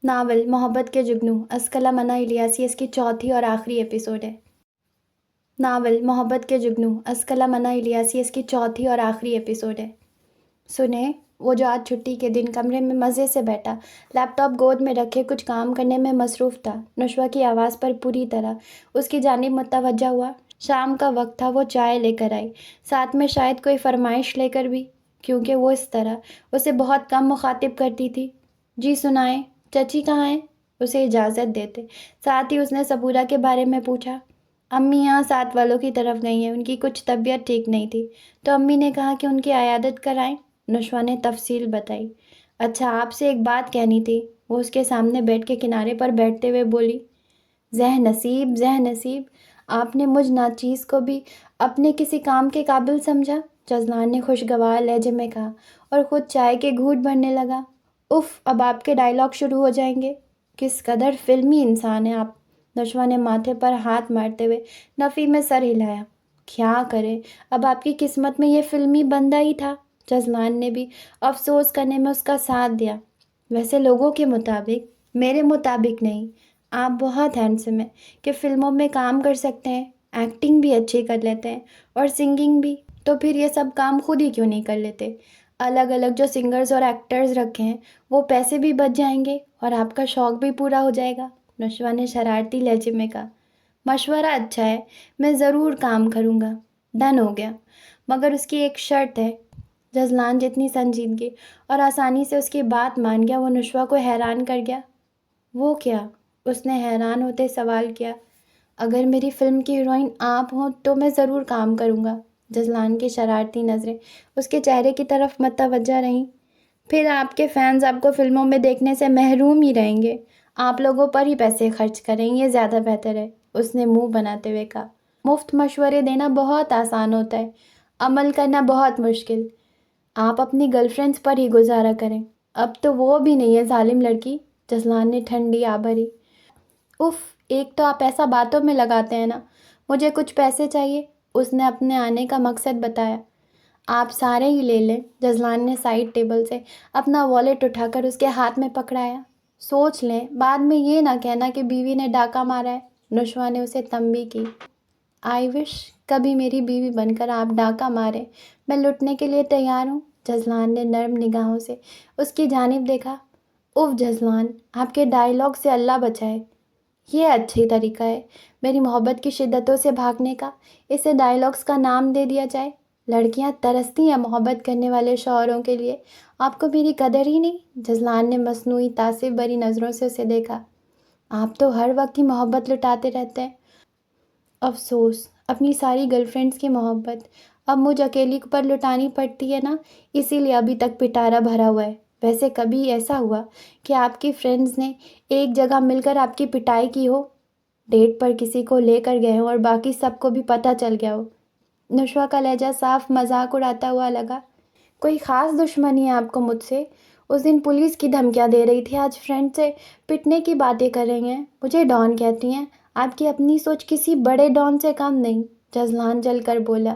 Novel محبت کے جگنو اسکلا منا الیاسی اس کی چوتھی اور آخری ایپیسوڈ ہے۔ ناول محبت کے جگنو اسکلا منا الیاسی اس کی چوتھی اور آخری ایپیسوڈ ہے۔ سنیں، وہ جو آج چھٹی کے دن کمرے میں مزے سے بیٹھا لیپ ٹاپ گود میں رکھے کچھ کام کرنے میں مصروف تھا، نشوہ کی آواز پر پوری طرح اس کی جانب متوجہ ہوا۔ شام کا وقت تھا، وہ چائے لے کر آئی، ساتھ میں شاید کوئی فرمائش لے کر بھی، کیونکہ وہ اس طرح اسے بہت کم مخاطب کرتی تھی۔ جی سنائیں، چچی کہاں ہیں؟ اسے اجازت دیتے ساتھ ہی اس نے صبورہ کے بارے میں پوچھا۔ امی یہاں ساتھ والوں کی طرف گئی ہیں، ان کی کچھ طبیعت ٹھیک نہیں تھی، تو امی نے کہا کہ ان کی عیادت کرائیں۔ نشوہ نے تفصیل بتائی۔ اچھا، آپ سے ایک بات کہنی تھی، وہ اس کے سامنے بیٹھ کے کنارے پر بیٹھتے ہوئے بولی۔ ذہ نصیب، آپ نے مجھ ناچیز کو بھی اپنے کسی کام کے قابل سمجھا؟ جزلان نے خوشگوار لہجے میں کہا اور خود چائے کے گھونٹ بھرنے لگا۔ اف، اب آپ کے ڈائیلاگ شروع ہو جائیں گے۔ کس قدر فلمی انسان ہیں آپ، نشوہ نے ماتھے پر ہاتھ مارتے ہوئے نفی میں سر ہلایا۔ کیا کرے، اب آپ کی قسمت میں یہ فلمی بندہ ہی تھا۔ جزلان نے بھی افسوس کرنے میں اس کا ساتھ دیا۔ ویسے لوگوں کے مطابق، میرے مطابق نہیں، آپ بہت ہینڈسم ہیں کہ فلموں میں کام کر سکتے ہیں، ایکٹنگ بھی اچھی کر لیتے ہیں اور سنگنگ بھی، تو پھر یہ سب کام خود ہی کیوں نہیں کر لیتے؟ الگ الگ جو سنگرز اور ایکٹرز رکھے ہیں، وہ پیسے بھی بچ جائیں گے اور آپ کا شوق بھی پورا ہو جائے گا، نشوہ نے شرارتی لہجے میں کہا۔ مشورہ اچھا ہے، میں ضرور کام کروں گا۔ ڈن ہو گیا، مگر اس کی ایک شرط ہے۔ جزلان جتنی سنجیدگی اور آسانی سے اس کی بات مان گیا، وہ نشوہ کو حیران کر گیا۔ وہ کیا؟ اس نے حیران ہوتے سوال کیا۔ اگر میری فلم کی ہیروئن آپ ہوں تو میں ضرور کام کروں گا۔ جزلان کی شرارتی نظریں اس کے چہرے کی طرف متوجہ رہیں۔ پھر آپ کے فینز آپ کو فلموں میں دیکھنے سے محروم ہی رہیں گے، آپ لوگوں پر ہی پیسے خرچ کریں، یہ زیادہ بہتر ہے، اس نے منہ بناتے ہوئے کہا۔ مفت مشورے دینا بہت آسان ہوتا ہے، عمل کرنا بہت مشکل۔ آپ اپنی گرل فرینڈز پر ہی گزارا کریں، اب تو وہ بھی نہیں ہے ظالم لڑکی، جزلان نے ٹھنڈی آ بھری۔ اف، ایک تو آپ ایسا باتوں میں لگاتے ہیں نا، مجھے کچھ پیسے چاہیے، اس نے اپنے آنے کا مقصد بتایا۔ آپ سارے ہی لے لیں، جزلان نے سائڈ ٹیبل سے اپنا والیٹ اٹھا کر اس کے ہاتھ میں پکڑایا۔ سوچ لیں، بعد میں یہ نہ کہنا کہ بیوی نے ڈاکہ مارا ہے، نشوہ نے اسے تنبیہ کی۔ آئی وش کبھی میری بیوی بن کر آپ ڈاکہ ماریں، میں لٹنے کے لیے تیار ہوں، جزلان نے نرم نگاہوں سے اس کی جانب دیکھا۔ اف جزلان، آپ کے ڈائیلاگ سے اللہ بچائے، یہ اچھی طریقہ ہے میری محبت کی شدتوں سے بھاگنے کا، اسے ڈائیلاگز کا نام دے دیا جائے۔ لڑکیاں ترستی ہیں محبت کرنے والے شوہروں کے لیے، آپ کو میری قدر ہی نہیں، جزلان نے مصنوعی تعصب بھری نظروں سے اسے دیکھا۔ آپ تو ہر وقت ہی محبت لٹاتے رہتے ہیں۔ افسوس، اپنی ساری گرل فرینڈز کی محبت اب مجھ اکیلی پر لٹانی پڑتی ہے نا، اسی لیے ابھی تک پٹارا بھرا ہوا ہے۔ ویسے کبھی ایسا ہوا کہ آپ کی فرینڈز نے ایک جگہ مل کر آپ کی پٹائی کی ہو، ڈیٹ پر کسی کو لے کر گئے ہوں اور باقی سب کو بھی پتہ چل گیا ہو؟ نشوہ کا لہجہ صاف مذاق اڑاتا ہوا لگا۔ کوئی خاص دشمنی ہے آپ کو مجھ سے؟ اس دن پولیس کی دھمکیاں دے رہی تھی، آج فرینڈ سے پٹنے کی باتیں کر رہی ہیں، مجھے ڈان کہتی ہیں، آپ کی اپنی سوچ کسی بڑے ڈان سے کم نہیں، جزلان جل کر بولا۔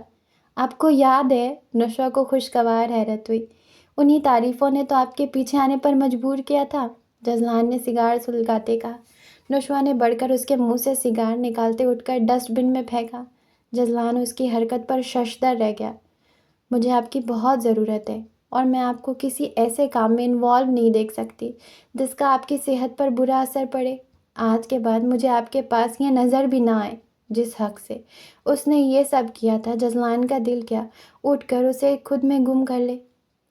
آپ کو یاد ہے؟ نشوہ کو خوشگوار حیرت ہوئی۔ انہی تعریفوں نے تو آپ کے پیچھے آنے پر مجبور کیا تھا، جزلان نے سگار سلگاتے کہا۔ نشوہ نے بڑھ کر اس کے منہ سے سگار نکالتے اٹھ کر ڈسٹ بن میں پھینکا۔ جزلان اس کی حرکت پر ششدر رہ گیا۔ مجھے آپ کی بہت ضرورت ہے اور میں آپ کو کسی ایسے کام میں انوالو نہیں دیکھ سکتی جس کا آپ کی صحت پر برا اثر پڑے۔ آج کے بعد مجھے آپ کے پاس یہ نظر بھی نہ آئے۔ جس حق سے اس نے یہ سب کیا تھا، جزلان کا دل کیا اٹھ کر اسے خود میں گم کر لے۔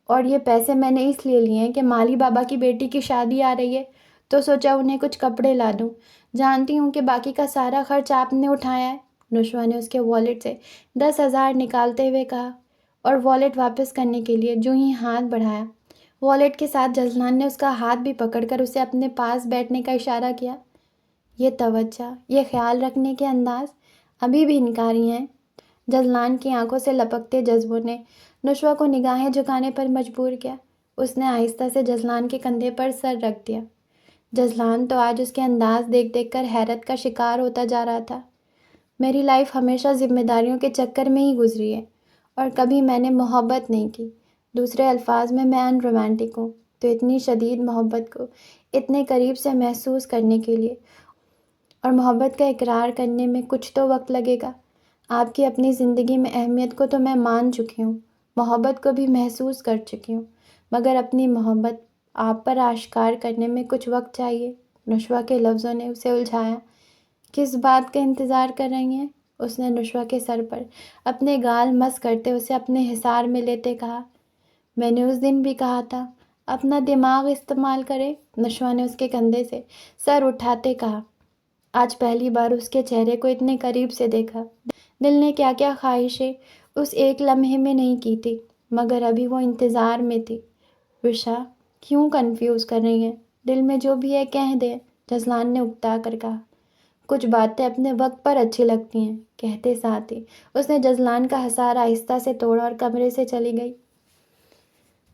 اور یہ پیسے میں نے اس لیے لیے ہیں کہ مالی بابا کی بیٹی کی شادی آ رہی ہے، تو سوچا انہیں کچھ کپڑے لا دوں، جانتی ہوں کہ باقی کا سارا خرچ آپ نے اٹھایا ہے، نشوہ نے اس کے والیٹ سے 10,000 نکالتے ہوئے کہا، اور والیٹ واپس کرنے کے لیے جو ہی ہاتھ بڑھایا، والیٹ کے ساتھ جزلان نے اس کا ہاتھ بھی پکڑ کر اسے اپنے پاس بیٹھنے کا اشارہ کیا۔ یہ توجہ، یہ خیال رکھنے کے انداز ابھی بھی انکاری ہیں۔ جزلان کی آنکھوں سے لپکتے جذبوں نے نشوہ کو نگاہیں جھکانے پر مجبور کیا۔ اس نے آہستہ سے جزلان کے کندھے پر سر رکھ دیا۔ جزلان تو آج اس کے انداز دیکھ دیکھ کر حیرت کا شکار ہوتا جا رہا تھا۔ میری لائف ہمیشہ ذمہ داریوں کے چکر میں ہی گزری ہے اور کبھی میں نے محبت نہیں کی، دوسرے الفاظ میں ان رومانٹک ہوں، تو اتنی شدید محبت کو اتنے قریب سے محسوس کرنے کے لیے اور محبت کا اقرار کرنے میں کچھ تو وقت لگے گا۔ آپ کی اپنی زندگی میں اہمیت کو تو میں مان چکی ہوں، محبت کو بھی محسوس کر چکی ہوں، مگر اپنی محبت آپ پر آشکار کرنے میں کچھ وقت چاہیے۔ نشوہ کے لفظوں نے اسے الجھایا۔ کس بات کا انتظار کر رہی ہیں؟ اس نے نشوہ کے سر پر اپنے گال مس کرتے اسے اپنے حصار میں لیتے کہا۔ میں نے اس دن بھی کہا تھا، اپنا دماغ استعمال کرے، نشوہ نے اس کے کندھے سے سر اٹھاتے کہا۔ آج پہلی بار اس کے چہرے کو اتنے قریب سے دیکھا۔ دل نے کیا کیا خواہشیں اس ایک لمحے میں نہیں کی تھی، مگر ابھی وہ انتظار میں تھی۔ وشا، کیوں کنفیوز کر رہی ہیں؟ دل میں جو بھی ہے کہہ دیں، جزلان نے اکتا کر کہا۔ کچھ باتیں اپنے وقت پر اچھی لگتی ہیں، کہتے ساتھ ہی اس نے جزلان کا حصار آہستہ سے توڑا اور کمرے سے چلی گئی۔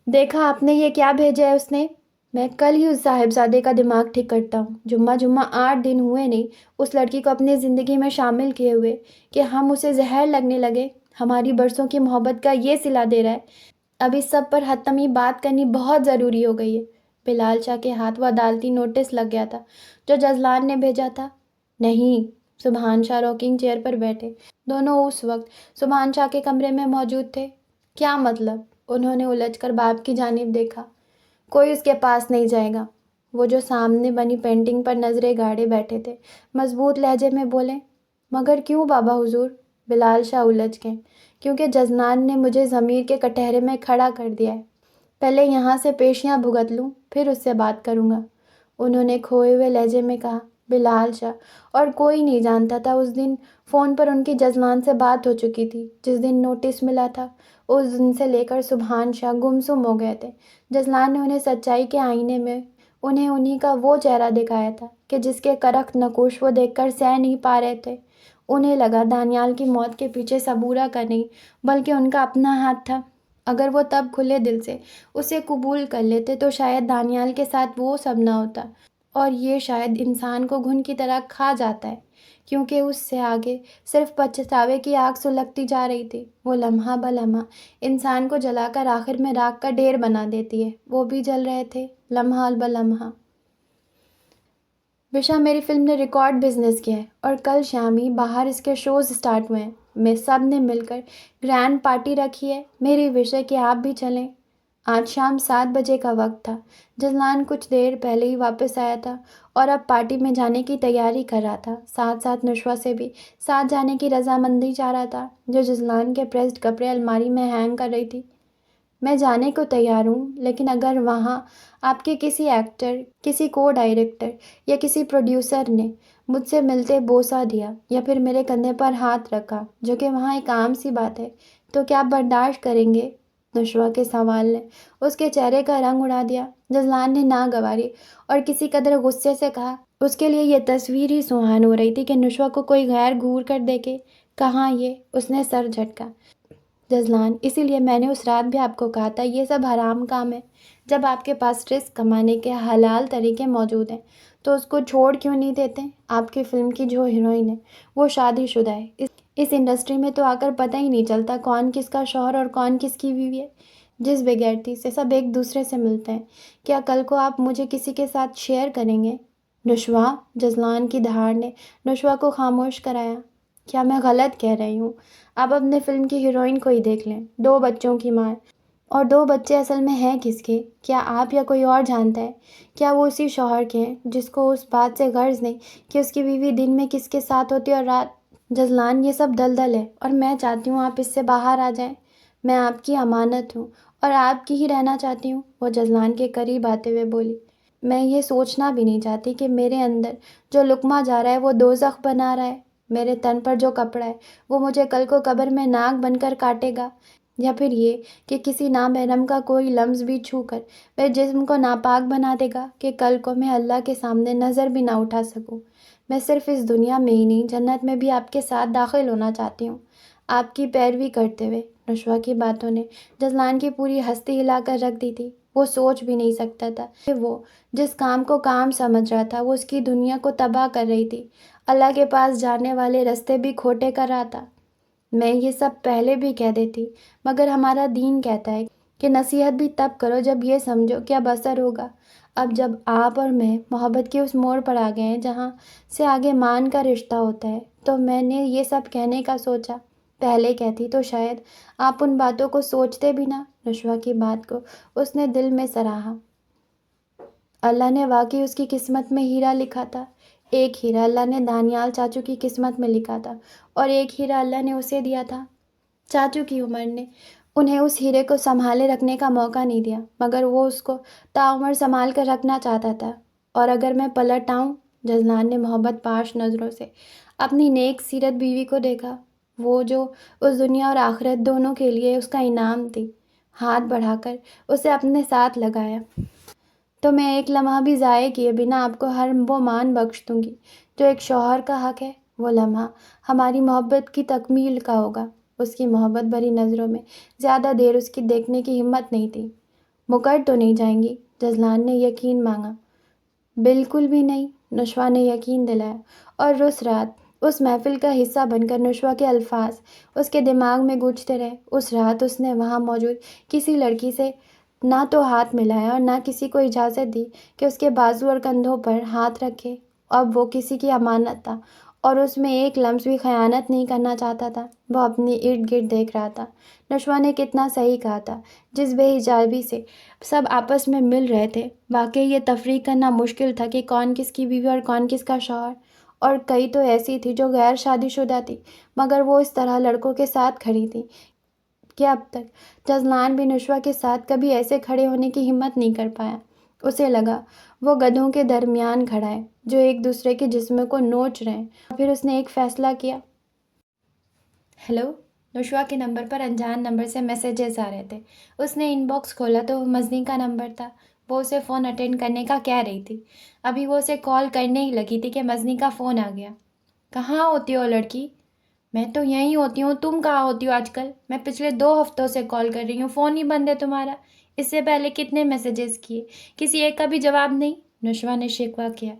دیکھا آپ نے یہ کیا بھیجا ہے اس نے؟ میں کل ہی اس صاحبزادے کا دماغ ٹھیک کرتا ہوں۔ جمعہ 8 دن ہوئے نہیں اس لڑکی کو اپنی زندگی میں شامل کیے ہوئے کہ ہم اسے زہر لگنے لگے۔ ہماری برسوں کی محبت کا یہ صلہ دے رہا ہے۔ اب اس سب پر حتمی بات کرنی بہت ضروری ہو گئی ہے۔ بلال شاہ کے ہاتھ وہ عدالتی نوٹس لگ گیا تھا جو جزلان نے بھیجا تھا۔ نہیں، سبحان شاہ راکنگ چیئر پر بیٹھے۔ دونوں اس وقت سبحان شاہ کے کمرے میں موجود تھے۔ کیا مطلب؟ انہوں نے الجھ کر باپ کی جانب دیکھا۔ کوئی اس کے پاس نہیں جائے گا۔ وہ جو سامنے بنی پینٹنگ پر نظریں گاڑے بیٹھے تھے مضبوط لہجے میں بولے۔ مگر کیوں بابا حضور؟ بلال شاہ الجھ گئے۔ کیونکہ جزلان نے مجھے ضمیر کے کٹہرے میں کھڑا کر دیا ہے۔ پہلے یہاں سے پیشیاں بھگت لوں، پھر اس سے بات کروں گا، انہوں نے کھوئے ہوئے لہجے میں کہا۔ بلال شاہ اور کوئی نہیں جانتا تھا اس دن فون پر ان کی جزلان سے بات ہو چکی تھی۔ جس دن نوٹس ملا تھا اس دن سے لے کر سبحان شاہ گمسم ہو گئے تھے۔ جزلان نے انہیں سچائی کے آئینے میں انہیں کا وہ چہرہ دکھایا تھا کہ جس کے کرخت نقوش وہ دیکھ کر سہ نہیں پا رہے تھے۔ انہیں لگا دانیال کی موت کے پیچھے صبورہ کا نہیں بلکہ ان کا اپنا ہاتھ تھا۔ اگر وہ تب کھلے دل سے اسے قبول کر لیتے تو شاید دانیال کے ساتھ وہ سب نہ ہوتا، اور یہ شاید انسان کو گھن کی طرح کھا جاتا ہے، کیونکہ اس سے آگے صرف پچھتاوے کی آگ سلگتی جا رہی تھی۔ وہ لمحہ بلمحہ انسان کو جلا کر آخر میں راکھ کا ڈھیر بنا دیتی ہے۔ وہ بھی جل رہے تھے لمحہ بلمحہ۔ وشا، میری فلم نے ریکارڈ بزنس کیا ہے اور کل شام ہی باہر اس کے شوز سٹارٹ ہوئے ہیں۔ میں سب نے مل کر گرینڈ پارٹی رکھی ہے۔ میری وش ہے کہ آپ بھی چلیں۔ آج شام 7 بجے کا وقت تھا۔ جزلان کچھ دیر پہلے ہی واپس آیا تھا اور اب پارٹی میں جانے کی تیاری کر رہا تھا۔ ساتھ ساتھ نشوہ سے بھی ساتھ جانے کی رضامندی چاہ رہا تھا جو جزلان کے پریسڈ کپڑے الماری میں ہینگ کر رہی تھی۔ میں جانے کو تیار ہوں، لیکن اگر وہاں آپ کے کسی ایکٹر، کسی کو ڈائریکٹر یا کسی پروڈیوسر نے مجھ سے ملتے بوسہ دیا یا پھر میرے کندھے پر ہاتھ رکھا، جو کہ وہاں ایک عام سی بات ہے، تو کیا آپ برداشت کریں گے؟ نشوہ کے سوال نے اس کے چہرے کا رنگ اڑا دیا۔ جزلان نے ناگواری اور کسی قدر غصے سے کہا۔ اس کے لیے یہ تصویر ہی سوہان ہو رہی تھی کہ نشوہ کو کوئی غیر گھور کر دیکھے۔ کہاں یہ؟ اس نے سر جھٹکا۔ جزلان، اسی لیے میں نے اس رات بھی آپ کو کہا تھا یہ سب حرام کام ہے۔ جب آپ کے پاس رزق کمانے کے حلال طریقے موجود ہیں تو اس کو چھوڑ کیوں نہیں دیتے؟ آپ کی فلم کی جو ہیروئن ہے وہ شادی شدہ ہے۔ اس انڈسٹری میں تو آ کر پتہ ہی نہیں چلتا کون کس کا شوہر اور کون کس کی بیوی ہے۔ جس بغیرتی سے سب ایک دوسرے سے ملتے ہیں، کیا کل کو آپ مجھے کسی کے ساتھ شیئر کریں گے؟ نشوہ، جزلان کی دھاڑ نے نشوہ کو خاموش کرایا۔ کیا میں غلط کہہ رہی ہوں؟ آپ اپنے فلم کی ہیروئن کو ہی دیکھ لیں، 2 بچوں کی ماں ہے، اور 2 بچے اصل میں ہیں کس کے؟ کیا آپ یا کوئی اور جانتا ہے؟ کیا وہ اسی شوہر کے ہیں جس کو اس بات سے غرض نہیں کہ اس کی بیوی دن میں کس کے ساتھ ہوتی ہے اور رات؟ جزلان، یہ سب دلدل ہے اور میں چاہتی ہوں آپ اس سے باہر آ جائیں۔ میں آپ کی امانت ہوں اور آپ کی ہی رہنا چاہتی ہوں، وہ جزلان کے قریب آتے ہوئے بولی۔ میں یہ سوچنا بھی نہیں چاہتی کہ میرے اندر جو لقمہ جا رہا ہے وہ دوزخ بنا رہا ہے۔ میرے تن پر جو کپڑا ہے وہ مجھے کل کو قبر میں ناک بن کر کاٹے گا، یا پھر یہ کہ کسی نامحرم کا کوئی لمس بھی چھو کر میرے جسم کو ناپاک بنا دے گا کہ کل کو میں اللہ کے سامنے نظر بھی نہ اٹھا سکوں۔ میں صرف اس دنیا میں ہی نہیں، جنت میں بھی آپ کے ساتھ داخل ہونا چاہتی ہوں، آپ کی پیروی کرتے ہوئے۔ نشوہ کی باتوں نے جزلان کی پوری ہستی ہلا کر رکھ دی تھی۔ وہ سوچ بھی نہیں سکتا تھا کہ وہ جس کام کو کام سمجھ رہا تھا وہ اس کی دنیا کو تباہ کر رہی تھی، اللہ کے پاس جانے والے راستے بھی کھوٹے کر رہا تھا۔ میں یہ سب پہلے بھی کہہ دیتی، مگر ہمارا دین کہتا ہے کہ نصیحت بھی تب کرو جب یہ سمجھو کہ اب اثر ہوگا۔ اب جب آپ اور میں محبت کے اس موڑ پر آ گئے ہیں جہاں سے آگے مان کا رشتہ ہوتا ہے، تو میں نے یہ سب کہنے کا سوچا۔ پہلے کہتی تو شاید آپ ان باتوں کو سوچتے بھی نہ۔ نشوہ کی بات کو اس نے دل میں سراہا۔ اللہ نے واقعی اس کی قسمت میں ہیرا لکھا تھا۔ ایک ہیرا اللہ نے دانیال چاچو کی قسمت میں لکھا تھا اور ایک ہیرا اللہ نے اسے دیا تھا۔ چاچو کی عمر نے انہیں اس ہیرے کو سنبھالے رکھنے کا موقع نہیں دیا، مگر وہ اس کو تاعمر سنبھال کر رکھنا چاہتا تھا۔ اور اگر میں پلٹ آؤں، جزلان نے محبت پاش نظروں سے اپنی نیک سیرت بیوی کو دیکھا، وہ جو اس دنیا اور آخرت دونوں کے لیے اس کا انعام تھی، ہاتھ بڑھا کر اسے اپنے ساتھ لگایا۔ تو میں ایک لمحہ بھی ضائع کیے بنا آپ کو ہر وہ مان بخش دوں گی جو ایک شوہر کا حق ہے۔ وہ لمحہ ہماری محبت کی تکمیل کا ہوگا۔ اس کی محبت بھری نظروں میں زیادہ دیر اس کی دیکھنے کی ہمت نہیں تھی۔ مکر تو نہیں جائیں گی؟ جزلان نے یقین مانگا۔ بالکل بھی نہیں، نشوہ نے یقین دلایا، اور اس رات اس محفل کا حصہ بن کر نشوہ کے الفاظ اس کے دماغ میں گونجتے رہے۔ اس رات اس نے وہاں موجود کسی لڑکی سے نہ تو ہاتھ ملایا اور نہ کسی کو اجازت دی کہ اس کے بازو اور کندھوں پر ہاتھ رکھے۔ اب وہ کسی کی امانت تھا اور اس میں ایک لمس بھی خیانت نہیں کرنا چاہتا تھا۔ وہ اپنے ارد گرد دیکھ رہا تھا۔ نشوہ نے کتنا صحیح کہا تھا، جس بے حجابی سے سب آپس میں مل رہے تھے، واقعی یہ تفریق کرنا مشکل تھا کہ کون کس کی بیوی اور کون کس کا شوہر۔ اور کئی تو ایسی تھی جو غیر شادی شدہ تھی، مگر وہ اس طرح لڑکوں کے ساتھ کھڑی تھی کہ اب تک جزلان بھی نشوہ کے ساتھ کبھی ایسے کھڑے ہونے کی ہمت نہیں کر پایا۔ اسے لگا وہ گدھوں کے درمیان کھڑا ہے جو ایک دوسرے کے جسم کو نوچ رہے ہیں۔ پھر اس نے ایک فیصلہ کیا۔ ہیلو، نشوہ کے نمبر پر انجان نمبر سے میسیجز آ رہے تھے۔ اس نے ان باکس کھولا تو وہ مزنی کا نمبر تھا۔ وہ اسے فون اٹینڈ کرنے کا کہہ رہی تھی۔ ابھی وہ اسے کال کرنے ہی لگی تھی کہ مزنی کا فون آ گیا۔ کہاں ہوتی ہو لڑکی؟ میں تو یہیں ہوتی ہوں، تم کہاں ہوتی ہو آج کل؟ میں پچھلے 2 ہفتوں سے کال کر رہی ہوں، فون ہی بند ہے تمہارا۔ اس سے پہلے کتنے میسیجز کیے، کسی ایک کا بھی جواب نہیں؟ نشوہ نے شکوہ کیا۔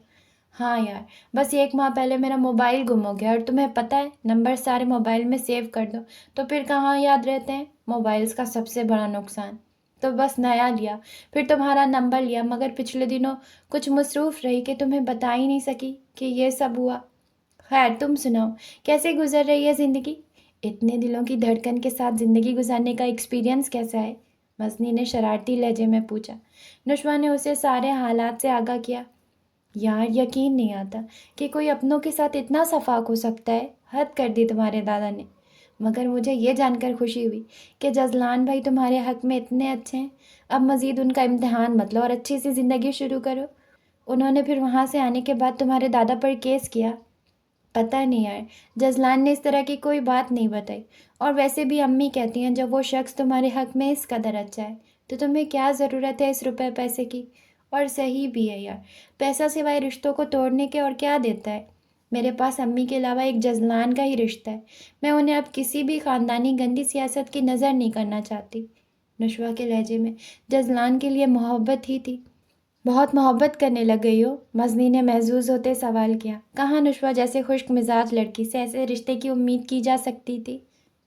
ہاں یار، بس 1 ماہ پہلے میرا موبائل گم ہو گیا، اور تمہیں پتہ ہے نمبر سارے موبائل میں سیو کر دو تو پھر کہاں یاد رہتے ہیں۔ موبائلز کا سب سے بڑا نقصان تو بس نیا لیا، پھر تمہارا نمبر لیا، مگر پچھلے دنوں کچھ مصروف رہی کہ تمہیں بتا ہی نہیں سکی کہ یہ سب ہوا۔ خیر تم سناؤ، کیسے گزر رہی ہے زندگی؟ اتنے دلوں کی دھڑکن کے ساتھ زندگی گزارنے کا ایکسپیرینس کیسا ہے؟ مزنی نے شرارتی لہجے میں پوچھا۔ نشوہ نے اسے سارے حالات سے آگاہ کیا۔ یار یقین نہیں آتا کہ کوئی اپنوں کے ساتھ اتنا شفاق ہو سکتا ہے، حد کر دی تمہارے دادا نے۔ مگر مجھے یہ جان کر خوشی ہوئی کہ جزلان بھائی تمہارے حق میں اتنے اچھے ہیں۔ اب مزید ان کا امتحان مت لو اور اچھی سی زندگی شروع کرو۔ انہوں نے پھر وہاں سے آنے کے بعد تمہارے دادا پر کیس کیا؟ پتہ نہیں یار، جزلان نے اس طرح کی کوئی بات نہیں بتائی، اور ویسے بھی امی کہتی ہیں جب وہ شخص تمہارے حق میں اس قدر اچھا ہے تو تمہیں کیا ضرورت ہے اس روپے پیسے کی؟ اور صحیح بھی ہے یار، پیسہ سوائے رشتوں کو توڑنے کے اور کیا دیتا ہے؟ میرے پاس امی کے علاوہ ایک جزلان کا ہی رشتہ ہے، میں انہیں اب کسی بھی خاندانی گندی سیاست کی نظر نہیں کرنا چاہتی۔ نشوہ کے لہجے میں جزلان کے لیے محبت ہی تھی۔ بہت محبت کرنے لگ گئی ہو؟ مزنی نے محظوظ ہوتے سوال کیا۔ کہاں نشوہ جیسے خشک مزاج لڑکی سے ایسے رشتے کی امید کی جا سکتی تھی؟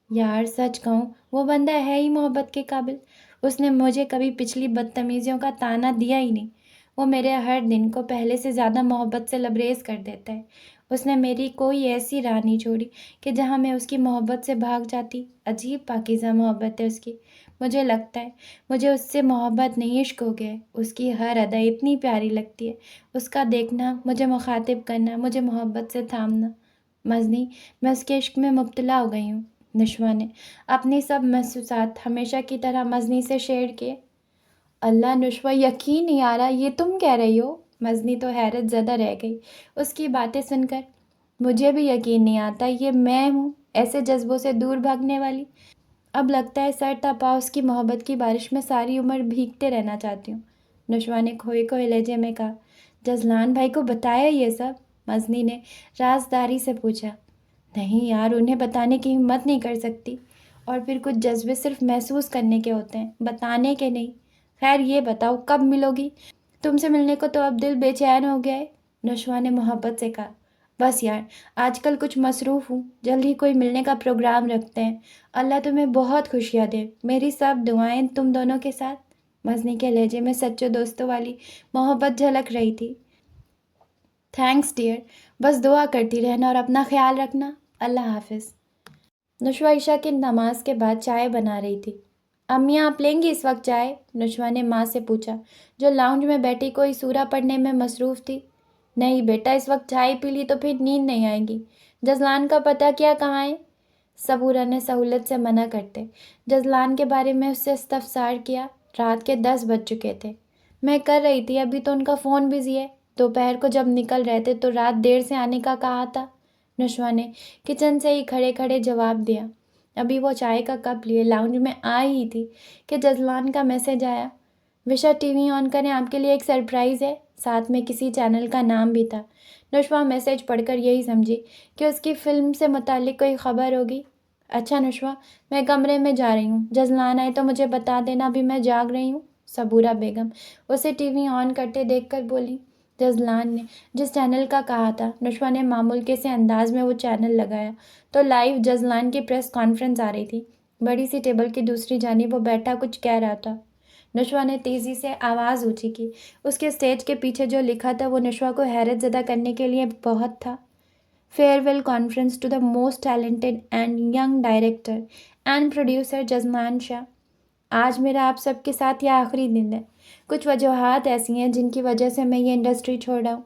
یار سچ کہوں، وہ بندہ ہے ہی محبت کے قابل۔ اس نے مجھے کبھی پچھلی بدتمیزیوں کا طعنہ دیا ہی نہیں۔ وہ میرے ہر دن کو پہلے سے زیادہ محبت سے لبریز کر دیتا ہے۔ اس نے میری کوئی ایسی راہ نہیں چھوڑی کہ جہاں میں اس کی محبت سے بھاگ جاتی۔ عجیب پاکیزہ محبت ہے اس کی۔ مجھے لگتا ہے مجھے اس سے محبت نہیں، عشق ہو گیا ہے۔ اس کی ہر ادا اتنی پیاری لگتی ہے، اس کا دیکھنا، مجھے مخاطب کرنا، مجھے محبت سے تھامنا۔ مزنی، میں اس کے عشق میں مبتلا ہو گئی ہوں۔ نشوہ نے اپنی سب محسوسات ہمیشہ کی طرح مزنی سے شیئر کیے۔ اللہ نشوہ، یقین نہیں آ رہا یہ تم کہہ رہی ہو۔ مزنی تو حیرت زدہ رہ گئی اس کی باتیں سن کر۔ مجھے بھی یقین نہیں آتا یہ میں ہوں ایسے جذبوں سے دور بھاگنے والی۔ اب لگتا ہے سر تا پا اس کی محبت کی بارش میں ساری عمر بھیگتے رہنا چاہتی ہوں۔ نشوہ نے کھوئے کھوئے لہجے میں کہا۔ جزلان بھائی کو بتایا یہ سب؟ مزنی نے رازداری سے پوچھا۔ نہیں یار، انہیں بتانے کی ہمت نہیں کر سکتی، اور پھر کچھ جذبے صرف محسوس کرنے کے ہوتے ہیں، بتانے کے نہیں۔ خیر یہ بتاؤ کب ملو گی؟ تم سے ملنے کو تو اب دل بے چین ہو گیا ہے، نشوہ نے محبت سے کہا۔ بس یار آج کل کچھ مصروف ہوں، جلد ہی کوئی ملنے کا پروگرام رکھتے ہیں۔ اللہ تمہیں بہت خوشیاں دے، میری سب دعائیں تم دونوں کے ساتھ۔ مزنی کے لہجے میں سچے دوستوں والی محبت جھلک رہی تھی۔ تھینکس ڈیئر، بس دعا کرتی رہنا اور اپنا خیال رکھنا۔ اللہ حافظ۔ نشوہ عشاء کی نماز کے بعد چائے بنا رہی تھی۔ امی آپ لیں گی اس وقت چائے؟ نشوہ نے ماں سے پوچھا، جو لاؤنج میں بیٹھی کوئی سورہ پڑھنے میں مصروف تھی۔ نہیں بیٹا، اس وقت چائے پی لی تو پھر نیند نہیں آئے گی۔ جزلان کا پتہ کیا کہاں ہے؟ صبورہ نے سہولت سے منع کرتے جزلان کے بارے میں اس سے استفسار کیا۔ رات کے 10 بج چکے تھے۔ میں کر رہی تھی، ابھی تو ان کا فون بزی ہے۔ دوپہر کو جب نکل رہے تھے تو رات دیر سے آنے کا کہا تھا، نشوہ نے کچن سے ہی کھڑے کھڑے جواب دیا۔ ابھی وہ چائے کا کپ لیے لاؤنج میں آ ہی تھی کہ جزلان کا میسج آیا۔ وشا ٹی وی آن کریں، آپ کے لیے ایک سرپرائز ہے۔ ساتھ میں کسی چینل کا نام بھی تھا۔ نشوہ میسج پڑھ کر یہی سمجھی کہ اس کی فلم سے متعلق کوئی خبر ہوگی۔ اچھا نشوہ، میں کمرے میں جا رہی ہوں، جزلان آئے تو مجھے بتا دینا، ابھی میں جاگ رہی ہوں۔ صبورہ بیگم اسے ٹی وی آن کرتے دیکھ کر بولی۔ جزلان نے جس چینل کا کہا تھا، نشوہ نے معمول کے سے انداز میں وہ چینل لگایا تو لائیو جزلان کی پریس کانفرنس آ رہی تھی۔ بڑی سی ٹیبل کی دوسری جانب وہ بیٹھا کچھ کہہ رہا تھا۔ نشوہ نے تیزی سے آواز اونچی کی۔ اس کے اسٹیج کے پیچھے جو لکھا تھا وہ نشوہ کو حیرت زدہ کرنے کے لیے بہت تھا۔ Farewell conference to the most talented and young director and producer Jazlan Shah. آج میرا آپ سب کے ساتھ یہ آخری دن ہے۔ کچھ وجوہات ایسی ہیں جن کی وجہ سے میں یہ انڈسٹری چھوڑ رہا ہوں۔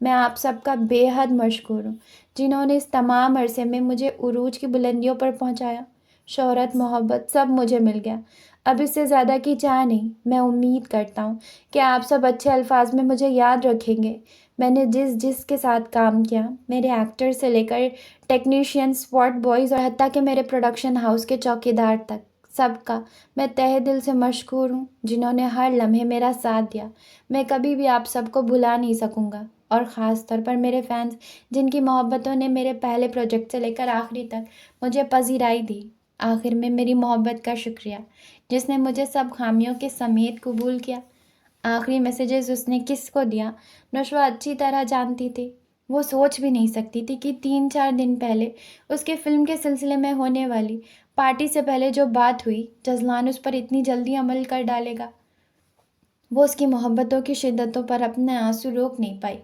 میں آپ سب کا بے حد مشکور ہوں، جنہوں نے اس تمام عرصے میں مجھے عروج کی بلندیوں پر پہنچایا۔ شہرت، محبت سب مجھے مل گیا، اب اس سے زیادہ کی چاہ نہیں۔ میں امید کرتا ہوں کہ آپ سب اچھے الفاظ میں مجھے یاد رکھیں گے۔ میں نے جس کے ساتھ کام کیا، میرے ایکٹر سے لے کر ٹیکنیشین، سپورٹ بوائز اور حتیٰ کہ میرے پروڈکشن ہاؤس کے چوکیدار تک، سب کا میں تہہ دل سے مشکور ہوں، جنہوں نے ہر لمحے میرا ساتھ دیا۔ میں کبھی بھی آپ سب کو بھلا نہیں سکوں گا، اور خاص طور پر میرے فینس، جن کی محبتوں نے میرے پہلے پروجیکٹ سے لے کر آخری تک مجھے پذیرائی دی۔ آخر میں میری محبت کا شکریہ، جس نے مجھے سب خامیوں کے سمیت قبول کیا۔ آخری میسیجز اس نے کس کو دیا، نشوہ اچھی طرح جانتی تھی۔ وہ سوچ بھی نہیں سکتی تھی کہ 3-4 دن پہلے اس کے فلم کے سلسلے میں ہونے والی پارٹی سے پہلے جو بات ہوئی، جزلان اس پر اتنی جلدی عمل کر ڈالے گا۔ وہ اس کی محبتوں کی شدتوں پر اپنے آنسو روک نہیں پائی۔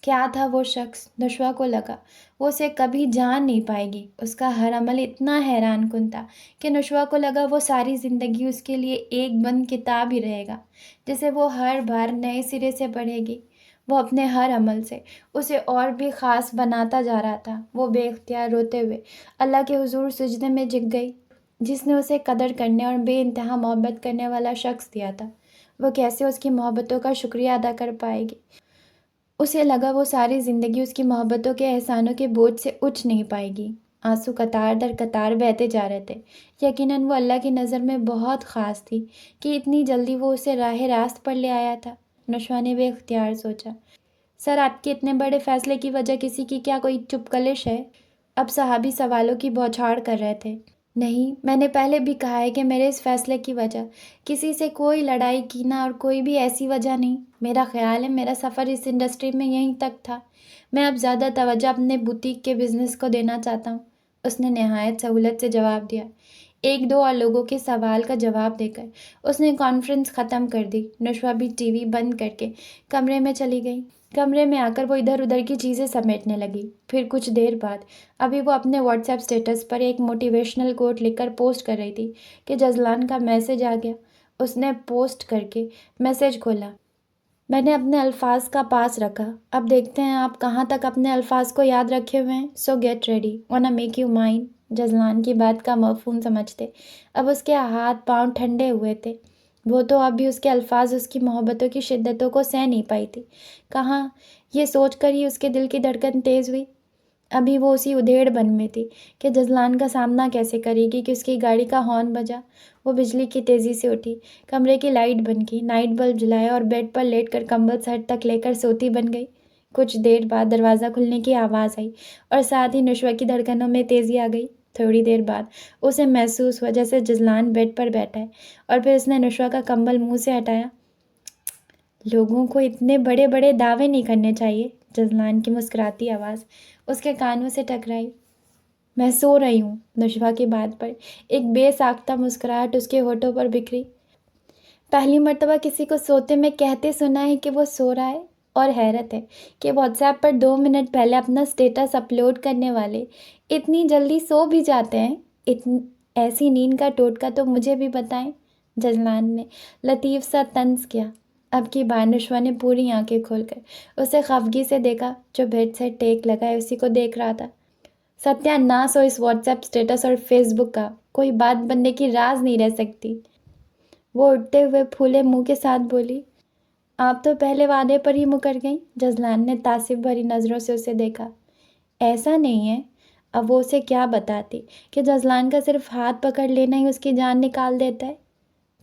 کیا تھا وہ شخص؟ نشوہ کو لگا وہ اسے کبھی جان نہیں پائے گی۔ اس کا ہر عمل اتنا حیران کن تھا کہ نشوہ کو لگا وہ ساری زندگی اس کے لیے ایک بند کتاب ہی رہے گا، جسے وہ ہر بار نئے سرے سے پڑھے گی۔ وہ اپنے ہر عمل سے اسے اور بھی خاص بناتا جا رہا تھا۔ وہ بے اختیار روتے ہوئے اللہ کے حضور سجدے میں جھک گئی، جس نے اسے قدر کرنے اور بے انتہا محبت کرنے والا شخص دیا تھا۔ وہ کیسے اس کی محبتوں کا شکریہ ادا کر پائے گی؟ اسے لگا وہ ساری زندگی اس کی محبتوں کے احسانوں کے بوجھ سے اٹھ نہیں پائے گی۔ آنسو قطار در قطار بہتے جا رہے تھے۔ یقیناً وہ اللہ کی نظر میں بہت خاص تھی کہ اتنی جلدی وہ اسے راہ راست پر لے آیا تھا۔ نشوہ نے بے اختیار سوچا، سر آپ کے اتنے بڑے فیصلے کی وجہ کسی کی کیا کوئی چپ کلش ہے؟ اب صحابی سوالوں کی بوچھاڑ کر رہے تھے۔ نہیں، میں نے پہلے بھی کہا ہے کہ میرے اس فیصلے کی وجہ کسی سے کوئی لڑائی کینہ اور کوئی بھی ایسی وجہ نہیں۔ میرا خیال ہے میرا سفر اس انڈسٹری میں یہیں تک تھا۔ میں اب زیادہ توجہ اپنے بوتیک کے بزنس کو دینا چاہتا ہوں، اس نے نہایت سہولت سے جواب دیا۔ 1-2 اور لوگوں کے سوال کا جواب دے کر اس نے کانفرنس ختم کر دی۔ نشوہ بھی ٹی وی بند کر کے کمرے میں چلی گئی۔ کمرے میں آ کر وہ ادھر ادھر کی چیزیں سمیٹنے لگی۔ پھر کچھ دیر بعد ابھی وہ اپنے واٹس ایپ اسٹیٹس پر ایک موٹیویشنل کوٹ لکھ کر پوسٹ کر رہی تھی کہ جزلان کا میسج آ گیا۔ اس نے پوسٹ کر کے میسج کھولا۔ میں نے اپنے الفاظ کا پاس رکھا، اب دیکھتے ہیں آپ کہاں تک اپنے الفاظ کو یاد رکھے ہوئے ہیں۔ So get ready, wanna make you mine. Jazlan کی بات کا مفہوم سمجھتے اب اس کے ہاتھ پاؤں ٹھنڈے ہوئے تھے۔ وہ تو اب بھی اس کے الفاظ اس کی محبتوں کی شدتوں کو سہ نہیں پائی تھی۔ کہاں، یہ سوچ کر ہی اس کے دل کی دھڑکن تیز ہوئی۔ ابھی وہ اسی ادھیڑ بن میں تھی کہ جزلان کا سامنا کیسے کرے گی کہ اس کی گاڑی کا ہارن بجا۔ وہ بجلی کی تیزی سے اٹھی، کمرے کی لائٹ بند کی، نائٹ بلب جلایا اور بیڈ پر لیٹ کر کمبل سر تک لے کر سوتی بن گئی۔ کچھ دیر بعد دروازہ کھلنے کی آواز آئی اور ساتھ ہی نشوہ کی دھڑکنوں میں تیزی آ گئی۔ تھوڑی دیر بعد اسے محسوس ہوا جیسے جزلان بیڈ پر بیٹھا ہے، اور پھر اس نے نشوہ کا کمبل منہ سے ہٹایا۔ لوگوں کو اتنے بڑے بڑے دعوے نہیں کرنے چاہیے، جزلان کی مسکراتی آواز اس کے کانوں سے ٹکرائی۔ میں سو رہی ہوں۔ نشوہ کی بات پر ایک بے ساختہ مسکراہٹ اس کے ہونٹوں پر بکھری۔ پہلی مرتبہ کسی کو سوتے میں کہتے سنا ہے کہ وہ سو رہا ہے، اور حیرت ہے کہ واٹس ایپ پر 2 منٹ پہلے اپنا سٹیٹس اپلوڈ کرنے والے اتنی جلدی سو بھی جاتے ہیں۔ ایسی نیند کا ٹوٹکا تو مجھے بھی بتائیں، جزلان نے لطیف سا طنز کیا۔ اب کی بار نشوہ نے پوری آنکھیں کھول کر اسے خفگی سے دیکھا، جو بیڈ سے ٹیک لگائے اسی کو دیکھ رہا تھا۔ ستیہ ناس ہو اس واٹس ایپ سٹیٹس اور فیس بک کا، کوئی بات بننے کی راز نہیں رہ سکتی۔ وہ اٹھتے ہوئے پھولے منہ کے ساتھ بولی۔ آپ تو پہلے وعدے پر ہی مکر گئیں۔ جزلان نے تعصب بھری نظروں سے اسے دیکھا۔ ایسا نہیں ہے۔ اب وہ اسے کیا بتاتی کہ جزلان کا صرف ہاتھ پکڑ لینا ہی اس کی جان نکال دیتا ہے۔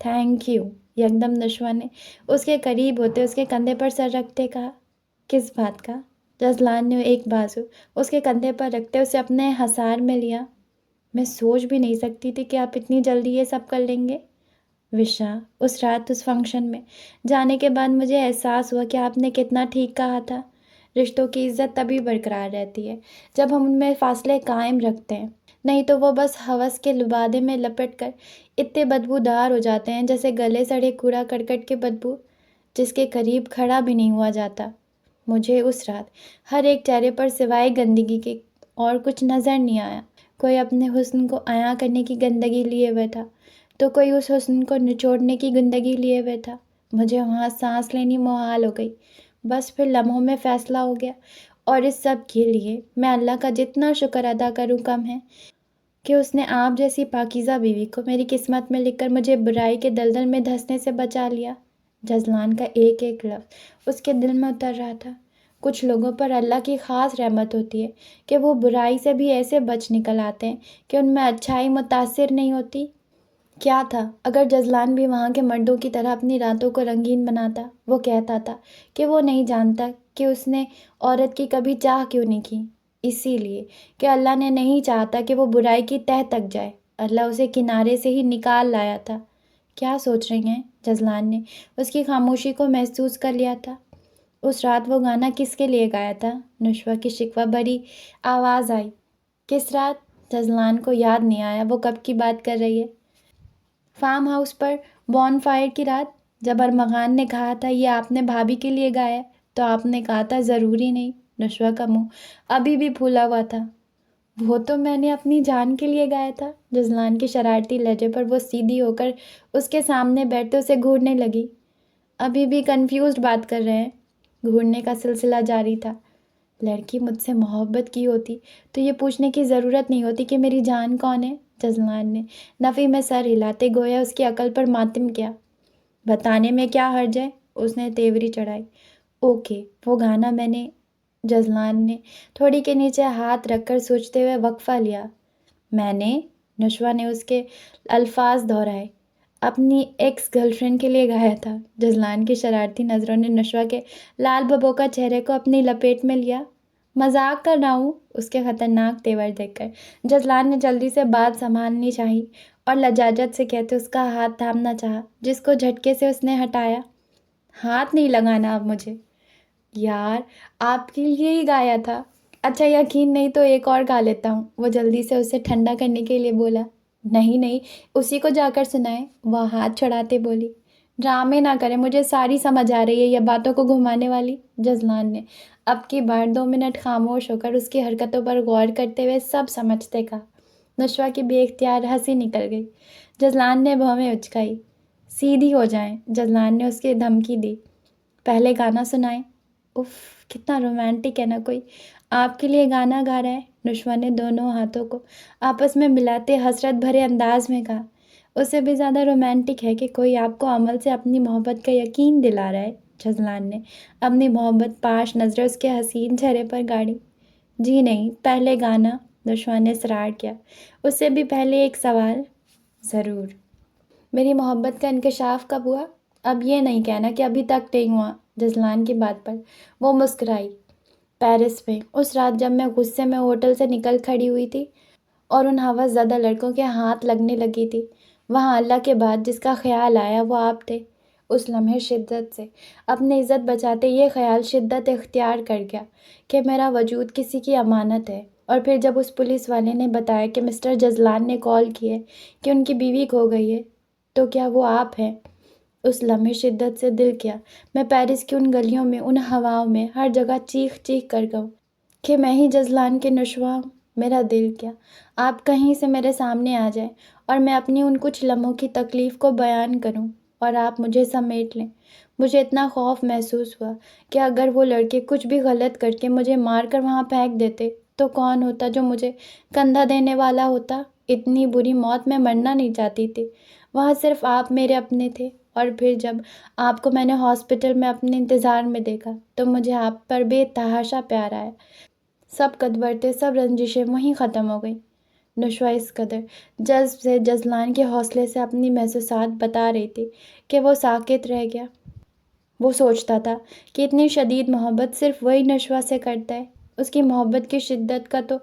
تھینک یو، یکدم نشوہ نے اس کے قریب ہوتے اس کے کندھے پر سر رکھتے کہا۔ کس بات کا؟ جزلان نے ایک بازو اس کے کندھے پر رکھتے اسے اپنے حصار میں لیا۔ میں سوچ بھی نہیں سکتی تھی کہ آپ اتنی جلدی یہ سب کر لیں گے۔ وشا، اس رات اس فنکشن میں جانے کے بعد مجھے احساس ہوا کہ آپ نے کتنا ٹھیک کہا تھا۔ رشتوں کی عزت تبھی برقرار رہتی ہے جب ہم ان میں فاصلے قائم رکھتے ہیں، نہیں تو وہ بس ہوس کے لبادے میں لپٹ کر اتنے بدبودار ہو جاتے ہیں جیسے گلے سڑے کوڑا کرکٹ کے بدبو، جس کے قریب کھڑا بھی نہیں ہوا جاتا۔ مجھے اس رات ہر ایک چہرے پر سوائے گندگی کے اور کچھ نظر نہیں آیا۔ کوئی اپنے حسن کو عیاں کرنے کی گندگی لیے ہوئے تھا تو کوئی اس حسن کو نچوڑنے کی گندگی لیے ہوئے تھا۔ مجھے وہاں سانس لینی محال ہو گئی۔ بس پھر لمحوں میں فیصلہ ہو گیا، اور اس سب کے لیے میں اللہ کا جتنا شکر ادا کروں کم ہے کہ اس نے آپ جیسی پاکیزہ بیوی کو میری قسمت میں لکھ کر مجھے برائی کے دلدل میں دھنسنے سے بچا لیا۔ جزلان کا ایک ایک لفظ اس کے دل میں اتر رہا تھا۔ کچھ لوگوں پر اللہ کی خاص رحمت ہوتی ہے کہ وہ برائی سے بھی ایسے بچ نکل آتے ہیں کہ ان میں اچھائی متاثر نہیں ہوتی۔ کیا تھا اگر جزلان بھی وہاں کے مردوں کی طرح اپنی راتوں کو رنگین بناتا؟ وہ کہتا تھا کہ وہ نہیں جانتا کہ اس نے عورت کی کبھی چاہ کیوں نہیں کی، اسی لیے کہ اللہ نے نہیں چاہتا کہ وہ برائی کی تہہ تک جائے۔ اللہ اسے کنارے سے ہی نکال لایا تھا۔ کیا سوچ رہی ہیں؟ جزلان نے اس کی خاموشی کو محسوس کر لیا تھا۔ اس رات وہ گانا کس کے لیے گایا تھا؟ نشوہ کی شکوہ بھری آواز آئی۔ کس رات؟ جزلان کو یاد نہیں آیا وہ کب کی بات کر رہی ہے۔ فارم ہاؤس پر بون فائر کی رات، جب ارمغان نے کہا تھا یہ آپ نے بھابھی کے لیے گایا ہے، تو آپ نے کہا تھا ضروری نہیں۔ نشوہ کا منہ ابھی بھی پھولا ہوا تھا۔ وہ تو میں نے اپنی جان کے لیے گایا تھا۔ جزلان کی شرارتی لہجے پر وہ سیدھی ہو کر اس کے سامنے بیٹھتے اسے گھورنے لگی۔ ابھی بھی کنفیوزڈ بات کر رہے ہیں؟ گھورنے کا سلسلہ جاری تھا۔ لڑکی مجھ سے محبت کی ہوتی تو یہ پوچھنے کی ضرورت نہیں ہوتی کہ میری جان کون ہے۔ جزلان نے نفی میں سر ہلاتے گویا اس کی عقل پر ماتم کیا۔ بتانے میں کیا حرج ہے؟ اس نے تیوری چڑھائی۔ اوکے، وہ گانا میں نے۔ جزلان نے تھوڑی کے نیچے ہاتھ رکھ کر سوچتے ہوئے وقفہ لیا۔ میں نے؟ نشوہ نے اس کے الفاظ دہرائے۔ اپنی ایکس گرل فرینڈ کے لیے گایا تھا۔ جزلان کی شرارتی نظروں نے نشوہ کے لال بھبو کا چہرے کو اپنی لپیٹ میں لیا۔ مذاق کر رہا ہوں، اس کے خطرناک تیور دیکھ کر جزلان نے جلدی سے بات سنبھالنی چاہی اور لجاجت سے کہتے اس کا ہاتھ تھامنا چاہا، جس کو جھٹکے سے اس نے ہٹایا۔ ہاتھ نہیں لگانا اب مجھے۔ یار، آپ کے لیے ہی گایا تھا۔ اچھا، یقین نہیں تو ایک اور گا لیتا ہوں، وہ جلدی سے اسے ٹھنڈا کرنے کے لیے بولا۔ نہیں نہیں، اسی کو جا کر سنائیں، وہ ہاتھ چھڑاتے بولی۔ ڈرامے نہ کریں، مجھے ساری سمجھ آ رہی ہے یہ باتوں کو گھمانے والی۔ جزلان نے اب کی بار 2 منٹ خاموش ہو کر اس کی حرکتوں پر غور کرتے ہوئے سب سمجھتے کہا۔ نشوہ کی بے اختیار ہنسی نکل گئی۔ جزلان نے بھویں اچکائی۔ سیدھی ہو جائیں، جزلان نے اس کی دھمکی دی۔ پہلے گانا سنائیں۔ اف، کتنا رومانٹک ہے نا کوئی، آپ کے لیے گانا گا رہا ہے۔ نشوہ نے دونوں ہاتھوں کو آپس میں ملاتے حسرت بھرے انداز میں کہا۔ اس سے بھی زیادہ رومانٹک ہے کہ کوئی آپ کو عمل سے اپنی محبت کا یقین دلا رہا ہے۔ جزلان نے اپنی محبت پاش نظریں اس کے حسین چہرے پر گاڑی۔ جی نہیں، پہلے گانا، نشوہ نے اصرار کیا۔ اس سے بھی پہلے ایک سوال۔ ضرور۔ میری محبت کا انکشاف کب ہوا؟ اب یہ نہیں کہنا کہ ابھی تک نہیں ہوا۔ جزلان کی بات پر وہ مسکرائی۔ پیرس میں اس رات جب میں غصے میں ہوٹل سے نکل کھڑی ہوئی تھی اور ان ہوس زدہ لڑکوں کے ہاتھ لگنے لگی تھی، وہاں اللہ کے بعد جس کا خیال آیا وہ آپ تھے۔ اس لمحے شدت سے اپنی عزت بچاتے یہ خیال شدت اختیار کر گیا کہ میرا وجود کسی کی امانت ہے۔ اور پھر جب اس پولیس والے نے بتایا کہ مسٹر جزلان نے کال کی ہے کہ ان کی بیوی کھو گئی ہے، تو کیا وہ آپ ہیں؟ اس لمحے شدت سے دل کیا میں پیرس کی ان گلیوں میں، ان ہواؤں میں، ہر جگہ چیخ چیخ کر گاؤں کہ میں ہی جزلان کے نشوہ ہوں۔ میرا دل کیا آپ کہیں سے میرے سامنے آ جائیں اور میں اپنی ان کچھ لمحوں کی تکلیف کو بیان کروں اور آپ مجھے سمیٹ لیں۔ مجھے اتنا خوف محسوس ہوا کہ اگر وہ لڑکے کچھ بھی غلط کر کے مجھے مار کر وہاں پھینک دیتے تو کون ہوتا جو مجھے کندھا دینے والا ہوتا؟ اتنی بری موت میں مرنا نہیں چاہتی تھی۔ وہاں صرف آپ میرے اپنے تھے، اور پھر جب آپ کو میں نے ہاسپٹل میں اپنے انتظار میں دیکھا تو مجھے آپ پر بے تحاشا پیار آیا۔ سب قدورتیں، سب رنجشیں وہیں ختم ہو گئیں۔ نشوہ اس قدر جذب سے جزلان کے حوصلے سے اپنی محسوسات بتا رہی تھی کہ وہ ساکت رہ گیا۔ وہ سوچتا تھا کہ اتنی شدید محبت صرف وہی نشوہ سے کرتا ہے۔ اس کی محبت کی شدت کا تو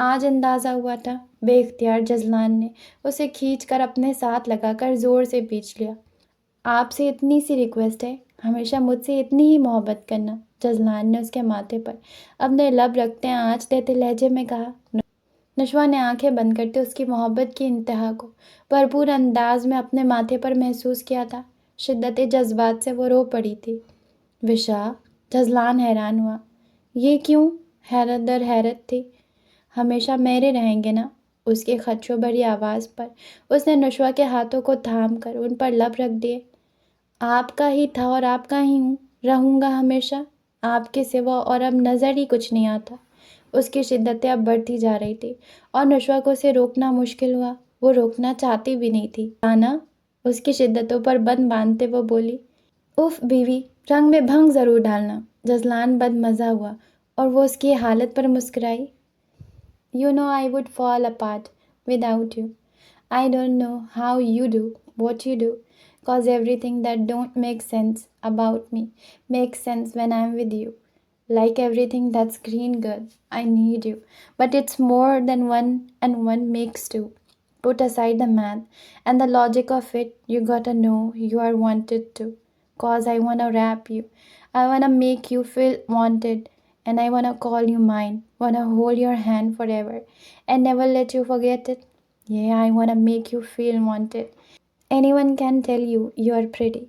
آج اندازہ ہوا تھا۔ بے اختیار جزلان نے اسے کھینچ کر اپنے ساتھ لگا کر زور سے کھینچ لیا۔ آپ سے اتنی سی ریکویسٹ ہے، ہمیشہ مجھ سے اتنی ہی محبت کرنا۔ جزلان نے اس کے ماتھے پر اپنے لب رکھتے آنچ دیتے لہجے میں کہا۔ نشوہ نے آنکھیں بند کرتے اس کی محبت کی انتہا کو بھرپور انداز میں اپنے ماتھے پر محسوس کیا تھا۔ شدت جذبات سے وہ رو پڑی تھی۔ وشا، جزلان حیران ہوا۔ یہ کیوں؟ حیرت در حیرت تھی۔ ہمیشہ میرے رہیں گے نا؟ اس کی خدشوں بھری آواز پر اس نے نشوہ کے ہاتھوں کو تھام کر ان پر لب رکھ دیے۔ آپ کا ہی تھا اور آپ کا ہی ہوں، رہوں گا ہمیشہ۔ آپ کے سوا اور اب نظر ہی کچھ نہیں آتا۔ اس کی شدتیں اب بڑھتی جا رہی تھی اور نشوہ کو اسے روکنا مشکل ہوا۔ وہ روکنا چاہتی بھی نہیں تھی۔ آنا، اس کی شدتوں پر بند باندھتے وہ بولی۔ اف بیوی، رنگ میں بھنگ ضرور ڈالنا۔ جزلان بد مزہ ہوا اور وہ اس کی حالت پر مسکرائی۔ You know I would fall apart without you. I don't know how you do what you do, 'cause everything that don't make sense about me makes sense when I'm with you. Like everything that's green, girl, I need you. But it's more than one and one makes two. Put aside the math and the logic of it. You gotta know you are wanted too. 'Cause I wanna wrap you. I wanna make you feel wanted. And I wanna call you mine. Wanna hold your hand forever. And never let you forget it. Yeah, I wanna make you feel wanted. Anyone can tell you you are pretty.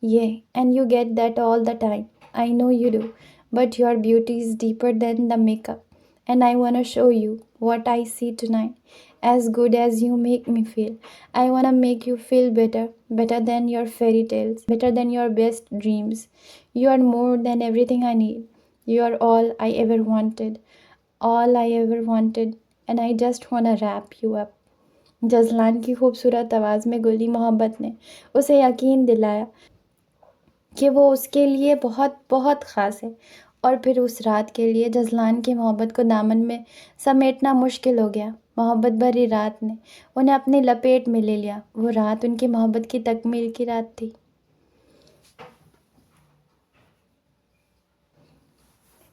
Yeah, and you get that all the time. I know you do. But your beauty is deeper than the makeup. And I wanna show you what I see tonight. As good as you make me feel. I wanna make you feel better. Better than your fairy tales. Better than your best dreams. You are more than everything I need. You are all I ever wanted. All I ever wanted. And I just wanna wrap you up. جزلان کی خوبصورت آواز میں گلی محبت نے اسے یقین دلایا کہ وہ اس کے لیے بہت بہت خاص ہے۔ اور پھر اس رات کے لیے جزلان کی محبت کو دامن میں سمیٹنا مشکل ہو گیا۔ محبت بھری رات نے انہیں اپنی لپیٹ میں لے لیا۔ وہ رات ان کی محبت کی تکمیل کی رات تھی۔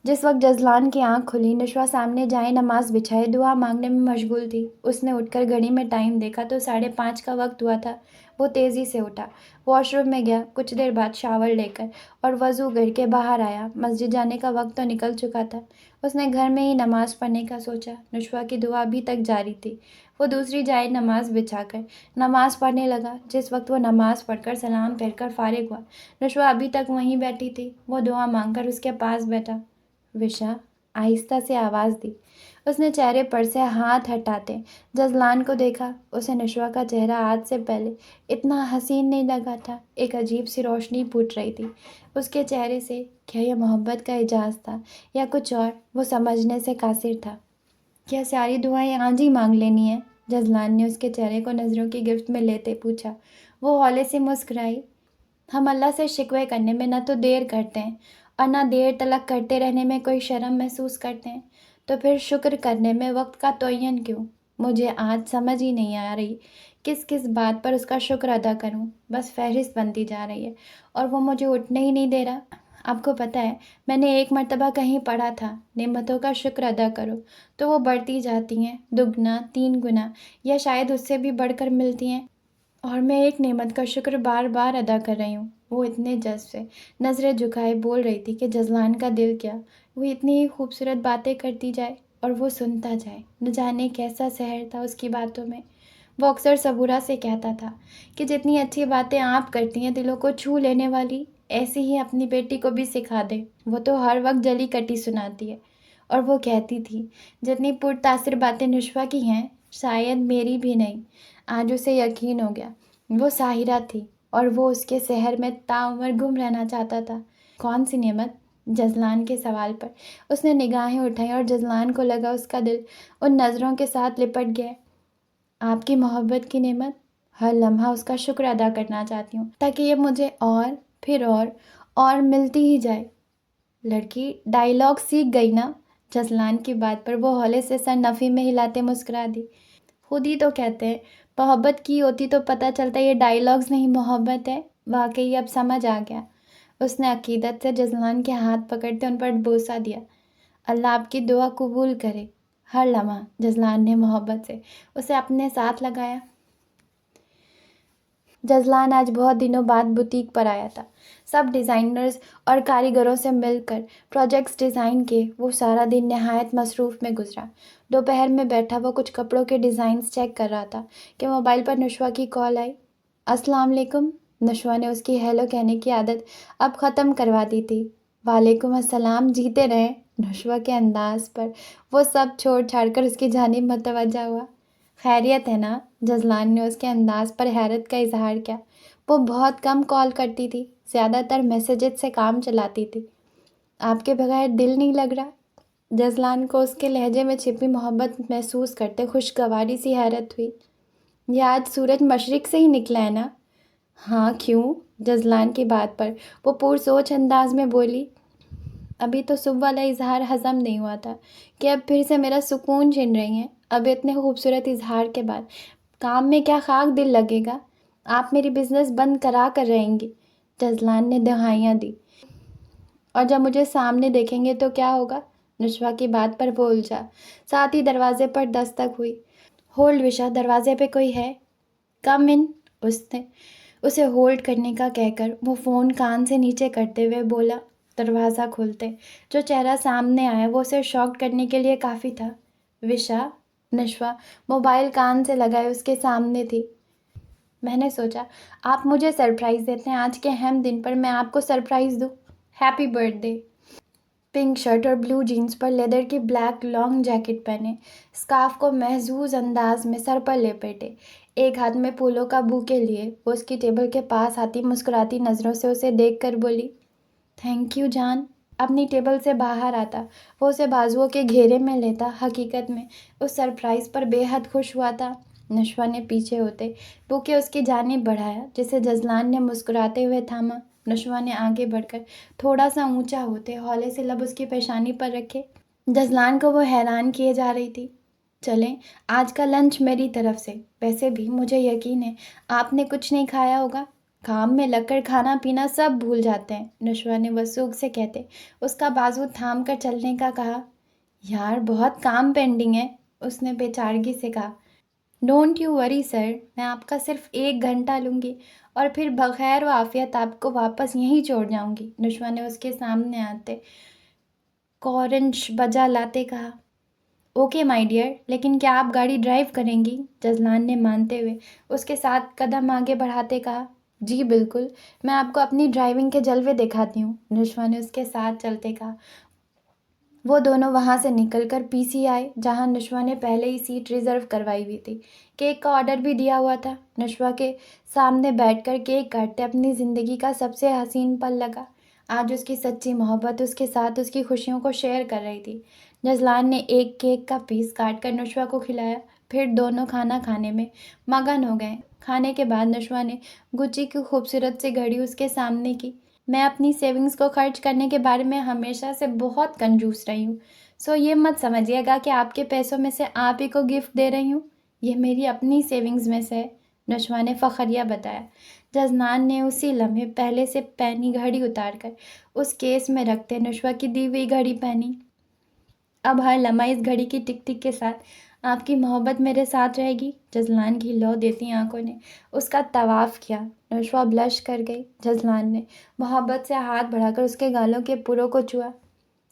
جس وقت جزلان کی آنکھ کھلی، نشوہ سامنے جائے نماز بچھائے دعا مانگنے میں مشغول تھی۔ اس نے اٹھ کر گھڑی میں ٹائم دیکھا تو 5:30 کا وقت ہوا تھا۔ وہ تیزی سے اٹھا، واش روم میں گیا، کچھ دیر بعد شاور لے کر اور وضو کر کے باہر آیا۔ مسجد جانے کا وقت تو نکل چکا تھا۔ اس نے گھر میں ہی نماز پڑھنے کا سوچا۔ نشوہ کی دعا ابھی تک جاری تھی۔ وہ دوسری جائے نماز بچھا کر نماز پڑھنے لگا۔ جس وقت وہ نماز پڑھ کر سلام پھیر کر فارغ ہوا، نشوہ ابھی تک وہیں بیٹھی تھی۔ وہ دعا مانگ کر اس کے پاس بیٹھا۔ وشا، آہستہ سے آواز دی۔ اس نے چہرے پر سے ہاتھ ہٹاتے جزلان کو دیکھا۔ اسے نشوہ کا چہرہ آج سے پہلے اتنا حسین نہیں لگا تھا۔ ایک عجیب سی روشنی پھوٹ رہی تھی اس کے چہرے سے۔ کیا یہ محبت کا اعجاز تھا یا کچھ اور؟ وہ سمجھنے سے قاصر تھا۔ کیا ساری دعائیں آج ہی مانگ لینی ہیں؟ جزلان نے اس کے چہرے کو نظروں کی گرفت میں لیتے پوچھا۔ وہ ہولے سے مسکرائی۔ ہم اللہ سے شکوے کرنے میں نہ تو دیر کرتے ہیں اور نہ دیر تلک کرتے رہنے میں کوئی شرم محسوس کرتے ہیں، تو پھر شکر کرنے میں وقت کا تعین کیوں؟ مجھے آج سمجھ ہی نہیں آ رہی کس کس بات پر اس کا شکر ادا کروں۔ بس فہرست بنتی جا رہی ہے اور وہ مجھے اٹھنے ہی نہیں دے رہا۔ آپ کو پتہ ہے، میں نے ایک مرتبہ کہیں پڑھا تھا، نعمتوں کا شکر ادا کرو تو وہ بڑھتی جاتی ہیں، دگنا، 3 گنا یا شاید اس سے بھی بڑھ کر ملتی ہیں۔ اور میں ایک نعمت کا شکر بار بار ادا کر رہی ہوں۔ وہ اتنے جذب سے نظریں جھکائے بول رہی تھی کہ جزلان کا دل کیا، وہ اتنی خوبصورت باتیں کرتی جائے اور وہ سنتا جائے۔ نہ جانے کیسا سحر تھا اس کی باتوں میں۔ وہ اکثر صبورہ سے کہتا تھا کہ جتنی اچھی باتیں آپ کرتی ہیں دلوں کو چھو لینے والی، ایسی ہی اپنی بیٹی کو بھی سکھا دیں، وہ تو ہر وقت جلی کٹی سناتی ہے۔ اور وہ کہتی تھی جتنی پرتاثر باتیں نشوہ کی ہیں شاید میری بھی نہیں۔ آج اسے یقین ہو گیا، وہ ساحرہ تھی اور وہ اس کے سحر میں تاعمر گم رہنا چاہتا تھا۔ کون سی نعمت؟ جزلان کے سوال پر اس نے نگاہیں اٹھائیں اور جزلان کو لگا اس کا دل ان نظروں کے ساتھ لپٹ گیا۔ آپ کی محبت کی نعمت، ہر لمحہ اس کا شکر ادا کرنا چاہتی ہوں تاکہ یہ مجھے اور پھر اور ملتی ہی جائے۔ لڑکی ڈائیلاگ سیکھ گئی نا؟ جزلان کی بات پر وہ ہولے سے سر نفی میں ہلاتے مسکرا دی۔ خود ہی تو کہتے ہیں محبت کی ہوتی تو پتہ چلتا یہ ڈائیلاگز نہیں محبت ہے۔ واقعی اب سمجھ آ گیا۔ اس نے عقیدت سے جزلان کے ہاتھ پکڑتے ان پر بوسہ دیا۔ اللہ آپ کی دعا قبول کرے۔ ہر لمحہ جزلان نے محبت سے اسے اپنے ساتھ لگایا۔ جزلان آج بہت دنوں بعد بوتیک پر آیا تھا۔ سب ڈیزائنرز اور کاریگروں سے مل کر پروجیکٹس ڈیزائن کیے۔ وہ سارا دن نہایت مصروف میں گزرا۔ دوپہر میں بیٹھا وہ کچھ کپڑوں کے ڈیزائنز چیک کر رہا تھا کہ موبائل پر نشوہ کی کال آئی۔ السلام علیکم۔ نشوہ نے اس کی ہیلو کہنے کی عادت اب ختم کروا دی تھی۔ وعلیکم السلام، جیتے رہیں۔ نشوہ کے انداز پر وہ سب چھوڑ چھاڑ کر اس کی جانب متوجہ ہوا۔ خیریت ہے نا؟ جزلان نے اس کے انداز پر حیرت کا اظہار کیا۔ وہ بہت کم کال کرتی تھی، زیادہ تر میسیجز سے کام چلاتی تھی۔ آپ کے بغیر دل نہیں لگ رہا؟ جزلان کو اس کے لہجے میں چھپی محبت محسوس کرتے خوشگواری سی حیرت ہوئی۔ یہ آج سورج مشرق سے ہی نکلا ہے نا؟ ہاں کیوں؟ جزلان کی بات پر وہ پرسوچ انداز میں بولی۔ ابھی تو صبح والا اظہار ہضم نہیں ہوا تھا کہ اب پھر سے میرا سکون چھن رہی ہیں۔ اب اتنے خوبصورت اظہار کے بعد کام میں کیا خاک دل لگے گا؟ آپ میری بزنس بند کرا کر رہیں گی؟ جزلان نے دہائیاں دی۔ اور جب مجھے سامنے دیکھیں گے تو کیا ہوگا؟ نشوہ کی بات پر وہ الجھا۔ ساتھ ہی دروازے پر دستک ہوئی۔ ہولڈ وشا، دروازے پہ کوئی ہے؟ کم ان۔ اس نے اسے ہولڈ کرنے کا کہہ کر وہ فون کان سے نیچے کرتے ہوئے بولا۔ دروازہ کھولتے جو چہرہ سامنے آیا وہ اسے شاکڈ کرنے کے لیے کافی تھا۔ وشا؟ نشوہ موبائل کان سے لگائے اس کے سامنے تھی۔ میں نے سوچا آپ مجھے سرپرائز دیتے ہیں، آج کے اہم دن پر میں آپ کو سرپرائز دوں۔ Happy birth day. Pink shirt اور بلو جینز پر لیدر کی بلیک لانگ جیکٹ پہنے، اسکارف کو محظوظ انداز میں سر پر لپیٹے، ایک ہاتھ میں پھولوں کا بوکے لیے وہ اس کی ٹیبل کے پاس آتی مسکراتی نظروں سے اسے دیکھ کر بولی، تھینک یو جان۔ اپنی ٹیبل سے باہر آتا وہ اسے بازوؤں کے گھیرے میں لیتا، حقیقت میں اس سرپرائز پر بے حد خوش ہوا تھا۔ نشوہ نے پیچھے ہوتے بوکے اس کی جانب بڑھایا جسے جزلان نے مسکراتے ہوئے تھاما۔ نشوہ نے آگے بڑھ کر تھوڑا سا اونچا ہوتے ہولے سے لب اس کی پیشانی پر رکھے۔ جزلان کو وہ حیران کیے جا رہی تھی۔ چلیں آج کا لنچ میری طرف سے، ویسے بھی مجھے یقین ہے آپ نے کچھ نہیں کھایا ہوگا، کام میں لگ کر کھانا پینا سب بھول جاتے ہیں، نشوہ نے وسوخ سے کہتے اس کا بازو تھام کر چلنے کا کہا۔ یار بہت کام پینڈنگ ہے، اس نے بے چارگی سے کہا۔ ڈونٹ یو وری سر، میں آپ کا صرف 1 گھنٹہ لوں گی اور پھر بخیر و عافیت آپ کو واپس یہیں چھوڑ جاؤں گی، نشوہ نے اس کے سامنے آتے کورنش بجا لاتے کہا۔ اوکے مائی ڈیئر، لیکن کیا آپ گاڑی ڈرائیو کریں گی؟ جزلان نے مانتے ہوئے اس کے ساتھ قدم آگے بڑھاتے کہا۔ جی بالکل، میں آپ کو اپنی ڈرائیونگ کے جلوے دکھاتی ہوں، نشوہ نے اس کے ساتھ چلتے کہا۔ وہ دونوں وہاں سے نکل کر پی سی آئے جہاں نشوہ نے پہلے ہی سیٹ ریزرو کروائی ہوئی تھی۔ کیک کا آرڈر بھی دیا ہوا تھا۔ نشوہ کے سامنے بیٹھ کر کیک کاٹتے اپنی زندگی کا سب سے حسین پل لگا۔ آج اس کی سچی محبت اس کے ساتھ اس کی خوشیوں کو شیئر کر رہی تھی۔ جزلان نے ایک کیک کا پیس کاٹ کر نشوہ کو کھلایا، پھر دونوں کھانا کھانے میں مگن ہو گئے۔ کھانے کے بعد نشوہ نے گچی کی خوبصورت سی گھڑی اس کے سامنے کی۔ میں اپنی سیونگز کو خرچ کرنے کے بارے میں ہمیشہ سے بہت کنجوس رہی ہوں، سو یہ مت سمجھیے گا کہ آپ کے پیسوں میں سے آپ ہی کو گفٹ دے رہی ہوں، یہ میری اپنی سیونگز میں سے ہے، نشوہ نے فخریہ بتایا۔ جزلان نے اسی لمحے پہلے سے پہنی گھڑی اتار کر اس کیس میں رکھتے نشوہ کی دی ہوئی گھڑی پہنی۔ اب ہر لمحہ اس گھڑی کی ٹک ٹک کے ساتھ آپ کی محبت میرے ساتھ رہے گی؟ جزلان کی لو دیتی آنکھوں نے اس کا طواف کیا۔ نشوہ بلش کر گئی۔ جزلان نے محبت سے ہاتھ بڑھا کر اس کے گالوں کے پروں کو چھوا۔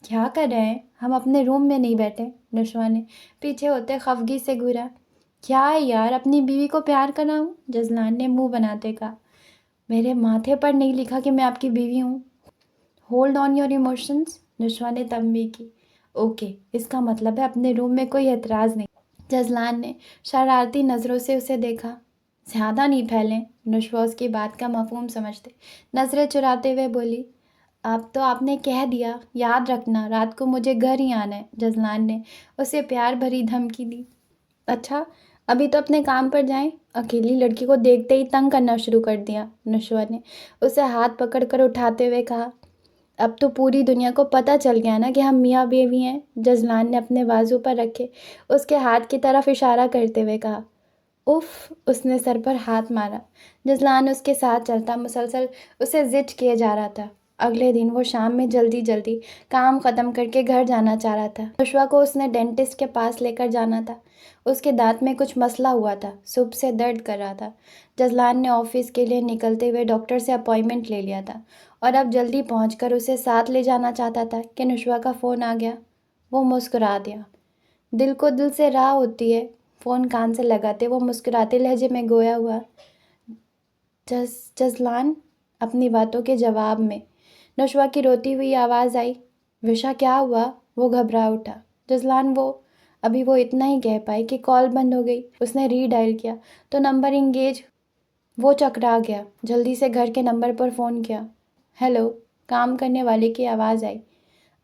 کیا کر رہے ہیں؟ ہم اپنے روم میں نہیں بیٹھے؟ نشوہ نے پیچھے ہوتے خفگی سے گھورا۔ کیا ہے یار، اپنی بیوی کو پیار کرنا ہوں؟ جزلان نے منہ بناتے کہا۔ میرے ماتھے پر نہیں لکھا کہ میں آپ کی بیوی ہوں۔ ہولڈ آن یور ایموشنز، نشوہ نے تنبیہ کی۔ اوکے، اس کا مطلب ہے اپنے روم میں کوئی اعتراض نہیں۔ جزلان نے شرارتی نظروں سے اسے دیکھا۔ زیادہ نہیں پھیلیں، نشوہ اس کی بات کا مفہوم سمجھتے نظریں چراتے ہوئے بولی۔ اب تو آپ نے کہہ دیا، یاد رکھنا رات کو مجھے گھر ہی آنا ہے۔ جزلان نے اسے پیار بھری دھمکی دی۔ اچھا، ابھی تو اپنے کام پر جائیں۔ اکیلی لڑکی کو دیکھتے ہی تنگ کرنا شروع کر دیا، نشوہ نے اسے ہاتھ پکڑ کر اٹھاتے ہوئے کہا۔ اب تو پوری دنیا کو پتہ چل گیا نا کہ ہم میاں بیوی ہیں، جزلان نے اپنے بازو پر رکھے اس کے ہاتھ کی طرف اشارہ کرتے ہوئے کہا۔ اف، اس نے سر پر ہاتھ مارا۔ جزلان اس کے ساتھ چلتا مسلسل اسے زٹ کیے جا رہا تھا۔ اگلے دن وہ شام میں جلدی کام ختم کر کے گھر جانا چاہ رہا تھا۔ نشوہ کو اس نے ڈینٹسٹ کے پاس لے کر جانا تھا۔ اس کے دانت میں کچھ مسئلہ ہوا تھا، صبح سے درد کر رہا تھا۔ جزلان نے آفس کے لیے نکلتے ہوئے ڈاکٹر سے اپائنٹمنٹ لے لیا تھا اور اب جلدی پہنچ کر اسے ساتھ لے جانا چاہتا تھا کہ نشوہ کا فون آ گیا۔ وہ مسکرا دیا۔ دل کو دل سے راہ ہوتی ہے، فون کان سے لگاتے وہ مسکراتے لہجے میں گویا ہوا۔ جزلان، اپنی باتوں کے جواب میں نشوہ کی روتی ہوئی آواز آئی۔ وشا، کیا ہوا؟ وہ گھبرا اٹھا۔ جزلان، ابھی وہ اتنا ہی کہہ پائی کہ کال بند ہو گئی۔ اس نے ری ڈائل کیا تو نمبر انگیج۔ وہ چکرا گیا، جلدی سے گھر کے نمبر پر فون کیا۔ ہیلو، کام کرنے والے کی آواز آئی۔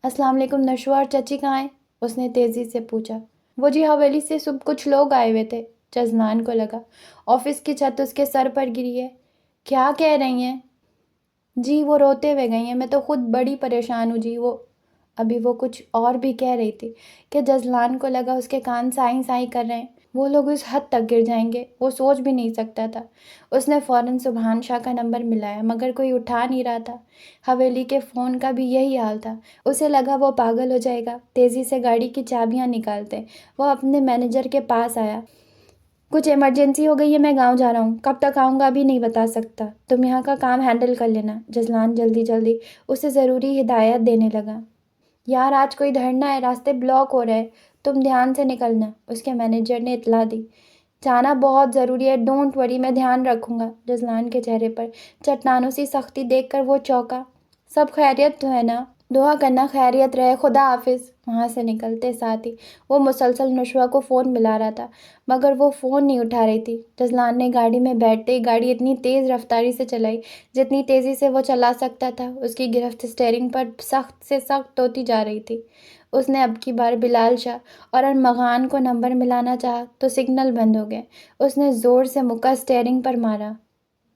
السلام علیکم، نشوہ اور چچی کہاں ہیں؟ اس نے تیزی سے پوچھا۔ وہ جی حویلی سے صبح کچھ لوگ آئے ہوئے تھے۔ جزلان کو لگا آفس کی چھت اس کے سر پر گری ہے۔ کیا کہہ رہی ہیں؟ جی وہ روتے ہوئے گئی ہیں، میں تو خود بڑی پریشان ہوں جی۔ ابھی وہ کچھ اور بھی کہہ رہی تھی کہ جزلان کو لگا اس کے کان سائیں سائیں کر رہے ہیں۔ وہ لوگ اس حد تک گر جائیں گے وہ سوچ بھی نہیں سکتا تھا۔ اس نے فوراً سبحان شاہ کا نمبر ملایا مگر کوئی اٹھا نہیں رہا تھا۔ حویلی کے فون کا بھی یہی حال تھا۔ اسے لگا وہ پاگل ہو جائے گا۔ تیزی سے گاڑی کی چابیاں نکالتے وہ اپنے مینیجر کے پاس آیا۔ کچھ ایمرجنسی ہو گئی ہے، میں گاؤں جا رہا ہوں، کب تک آؤں گا ابھی نہیں بتا سکتا، تم یہاں کا کام ہینڈل کر لینا۔ جزلان جلدی اسے ضروری ہدایات دینے لگا۔ یار آج کوئی دھرنا ہے، راستے بلاک ہو رہے، تم دھیان سے نکلنا، اس کے مینیجر نے اطلاع دی۔ جانا بہت ضروری ہے، ڈونٹ وری، میں دھیان رکھوں گا۔ جزلان کے چہرے پر چٹانوں سی سختی دیکھ کر وہ چونکا۔ سب خیریت تو ہے نا؟ دعا کرنا خیریت رہے، خدا حافظ۔ وہاں سے نکلتے ساتھ ہی وہ مسلسل نشوہ کو فون ملا رہا تھا مگر وہ فون نہیں اٹھا رہی تھی۔ جزلان نے گاڑی میں بیٹھتے ہی گاڑی اتنی تیز رفتاری سے چلائی جتنی تیزی سے وہ چلا سکتا تھا۔ اس کی گرفت اسٹیئرنگ پر سخت سے سخت ہوتی جا رہی تھی۔ اس نے اب کی بار بلال شاہ اور ارمغان کو نمبر ملانا چاہا تو سگنل بند ہو گئے۔ اس نے زور سے مکہ اسٹیئرنگ پر مارا۔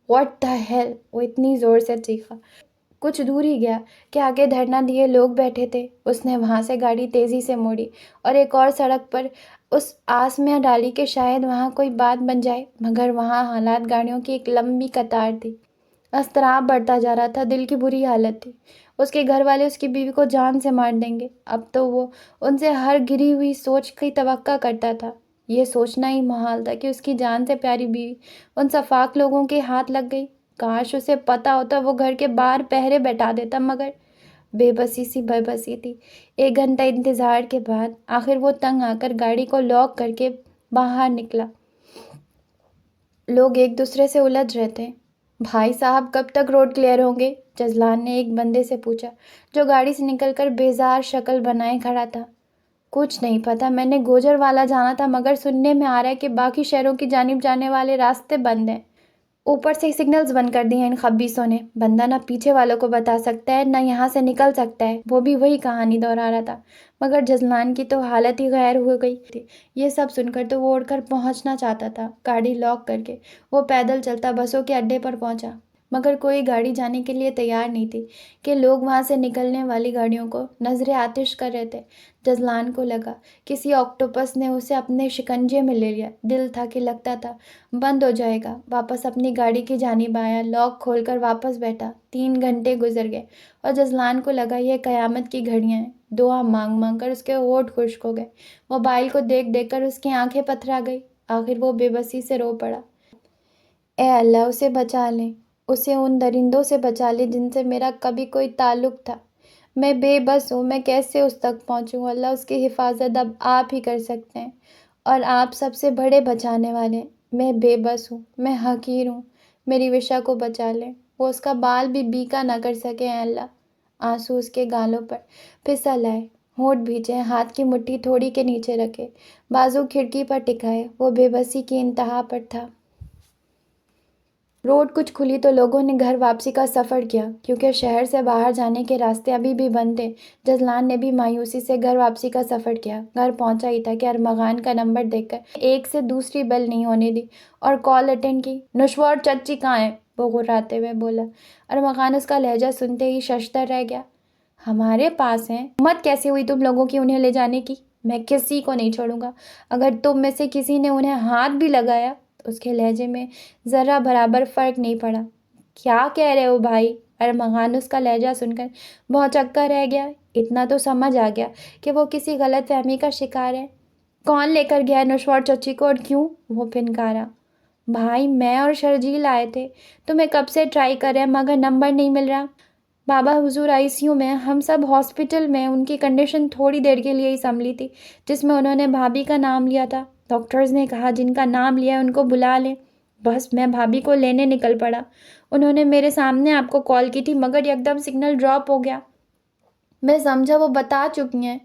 واٹ دی ہیل، وہ اتنی زور سے چیخا۔ کچھ دور ہی گیا کہ آگے دھرنا دیے لوگ بیٹھے تھے۔ اس نے وہاں سے گاڑی تیزی سے موڑی اور ایک اور سڑک پر اس آس میں ڈالی کہ شاید وہاں کوئی بات بن جائے مگر وہاں حالات گاڑیوں کی ایک لمبی قطار تھی۔ اضطراب بڑھتا جا رہا تھا، دل کی بری حالت تھی۔ اس کے گھر والے اس کی بیوی کو جان سے مار دیں گے۔ اب تو وہ ان سے ہر گری ہوئی سوچ کی توقع کرتا تھا۔ یہ سوچنا ہی محال تھا کہ اس کی جان سے پیاری بیوی ان سفاک لوگوں کے ہاتھ لگ گئی۔ کاش اسے پتا ہوتا وہ گھر کے باہر پہرے بیٹھا دیتا مگر بے بسی تھی۔ 1 گھنٹہ انتظار کے بعد آخر وہ تنگ آ کر گاڑی کو لاک کر کے باہر نکلا۔ لوگ ایک دوسرے سے الجھ رہے تھے۔ بھائی صاحب کب تک روڈ کلیئر ہوں گے؟ جزلان نے ایک بندے سے پوچھا جو گاڑی سے نکل کر بیزار شکل بنائے کھڑا تھا۔ کچھ نہیں پتا، میں نے گوجر والا جانا تھا مگر سننے میں آ رہا ہے کہ باقی شہروں کی جانب جانے والے راستے بند ہیں۔ اوپر سے سگنلز بند کر دیے ان خبیثوں نے۔ بندہ نہ پیچھے والوں کو بتا سکتا ہے نہ یہاں سے نکل سکتا ہے۔ وہ بھی وہی کہانی دہرا رہا تھا مگر جزلان کی تو حالت ہی غیر ہو گئی تھی۔ یہ سب سن کر تو وہ اڑ کر پہنچنا چاہتا تھا۔ گاڑی لاک کر کے وہ پیدل چلتا بسوں کے اڈے پر پہنچا مگر کوئی گاڑی جانے کے لیے تیار نہیں تھی کہ لوگ وہاں سے نکلنے والی گاڑیوں کو نظر آتش کر رہے تھے۔ جزلان کو لگا کسی آکٹوپس نے اسے اپنے شکنجے میں لے لیا۔ دل تھا کہ لگتا تھا بند ہو جائے گا۔ واپس اپنی گاڑی کی جانب آیا، لاک کھول کر واپس بیٹھا۔ 3 گھنٹے گزر گئے اور جزلان کو لگا یہ قیامت کی گھڑیاں ہیں۔ دعا مانگ مانگ کر اس کے ہونٹ خشک ہو گئے۔ موبائل کو دیکھ دیکھ کر اس کی آنکھیں پتھرا گئی۔ آخر وہ بے بسی سے رو پڑا۔ اے اللہ، اسے بچا لیں، اسے ان درندوں سے بچا لیں جن سے میرا کبھی کوئی تعلق تھا۔ میں بے بس ہوں، میں کیسے اس تک پہنچوں؟ اللہ، اس کی حفاظت اب آپ ہی کر سکتے ہیں، اور آپ سب سے بڑے بچانے والے ہیں۔ میں بے بس ہوں، میں حقیر ہوں، میری وشا کو بچا لیں، وہ اس کا بال بھی بیکا نہ کر سکے۔ اے اللہ۔ آنسو اس کے گالوں پر پھسل آئے، ہونٹ بھیجے، ہاتھ کی مٹھی تھوڑی کے نیچے رکھے، بازو کھڑکی پر ٹکائے۔ وہ بے بسی کی انتہا پر تھا۔ روڈ کچھ کھلی تو لوگوں نے گھر واپسی کا سفر کیا، کیونکہ شہر سے باہر جانے کے راستے ابھی بھی بند تھے۔ جزلان نے بھی مایوسی سے گھر واپسی کا سفر کیا۔ گھر پہنچا ہی تھا کہ ارمغان کا نمبر دیکھ کر ایک سے دوسری بیل نہیں ہونے دی اور کال اٹینڈ کی۔ نشوا اور چچی کہاں ہیں؟ وہ غراتے ہوئے بولا۔ ارمغان اس کا لہجہ سنتے ہی ششدر رہ گیا۔ ہمارے پاس ہیں۔ ہمت کیسے ہوئی تم لوگوں کی انہیں لے جانے کی؟ میں کسی کو نہیں چھوڑوں گا۔ اگر تم میں سے کسی نے انہیں ہاتھ بھی لگایا۔ اس کے لہجے میں ذرا برابر فرق نہیں پڑا۔ کیا کہہ رہے ہو بھائی؟ ارمغان اس کا لہجہ سن کر بھونچکا رہ گیا۔ اتنا تو سمجھ آ گیا کہ وہ کسی غلط فہمی کا شکار ہے۔ کون لے کر گیا ہے نشوار چچی کو اور کیوں؟ وہ پھنکارا۔ بھائی، میں اور شرجیل آئے تھے، تمہیں کب سے ٹرائی کر رہے ہیں مگر نمبر نہیں مل رہا۔ بابا حضور ICU میں، ہم سب ہاسپٹل میں۔ ان کی کنڈیشن تھوڑی دیر کے لیے ہی سنبھلی تھی، جس میں انہوں نے بھابھی کا نام لیا تھا۔ ڈاکٹرز نے کہا جن کا نام لیا ہے ان کو بلا لیں۔ بس میں بھابھی کو لینے نکل پڑا۔ انہوں نے میرے سامنے آپ کو کال کی تھی مگر یکدم سگنل ڈراپ ہو گیا۔ میں سمجھا وہ بتا چکی ہیں۔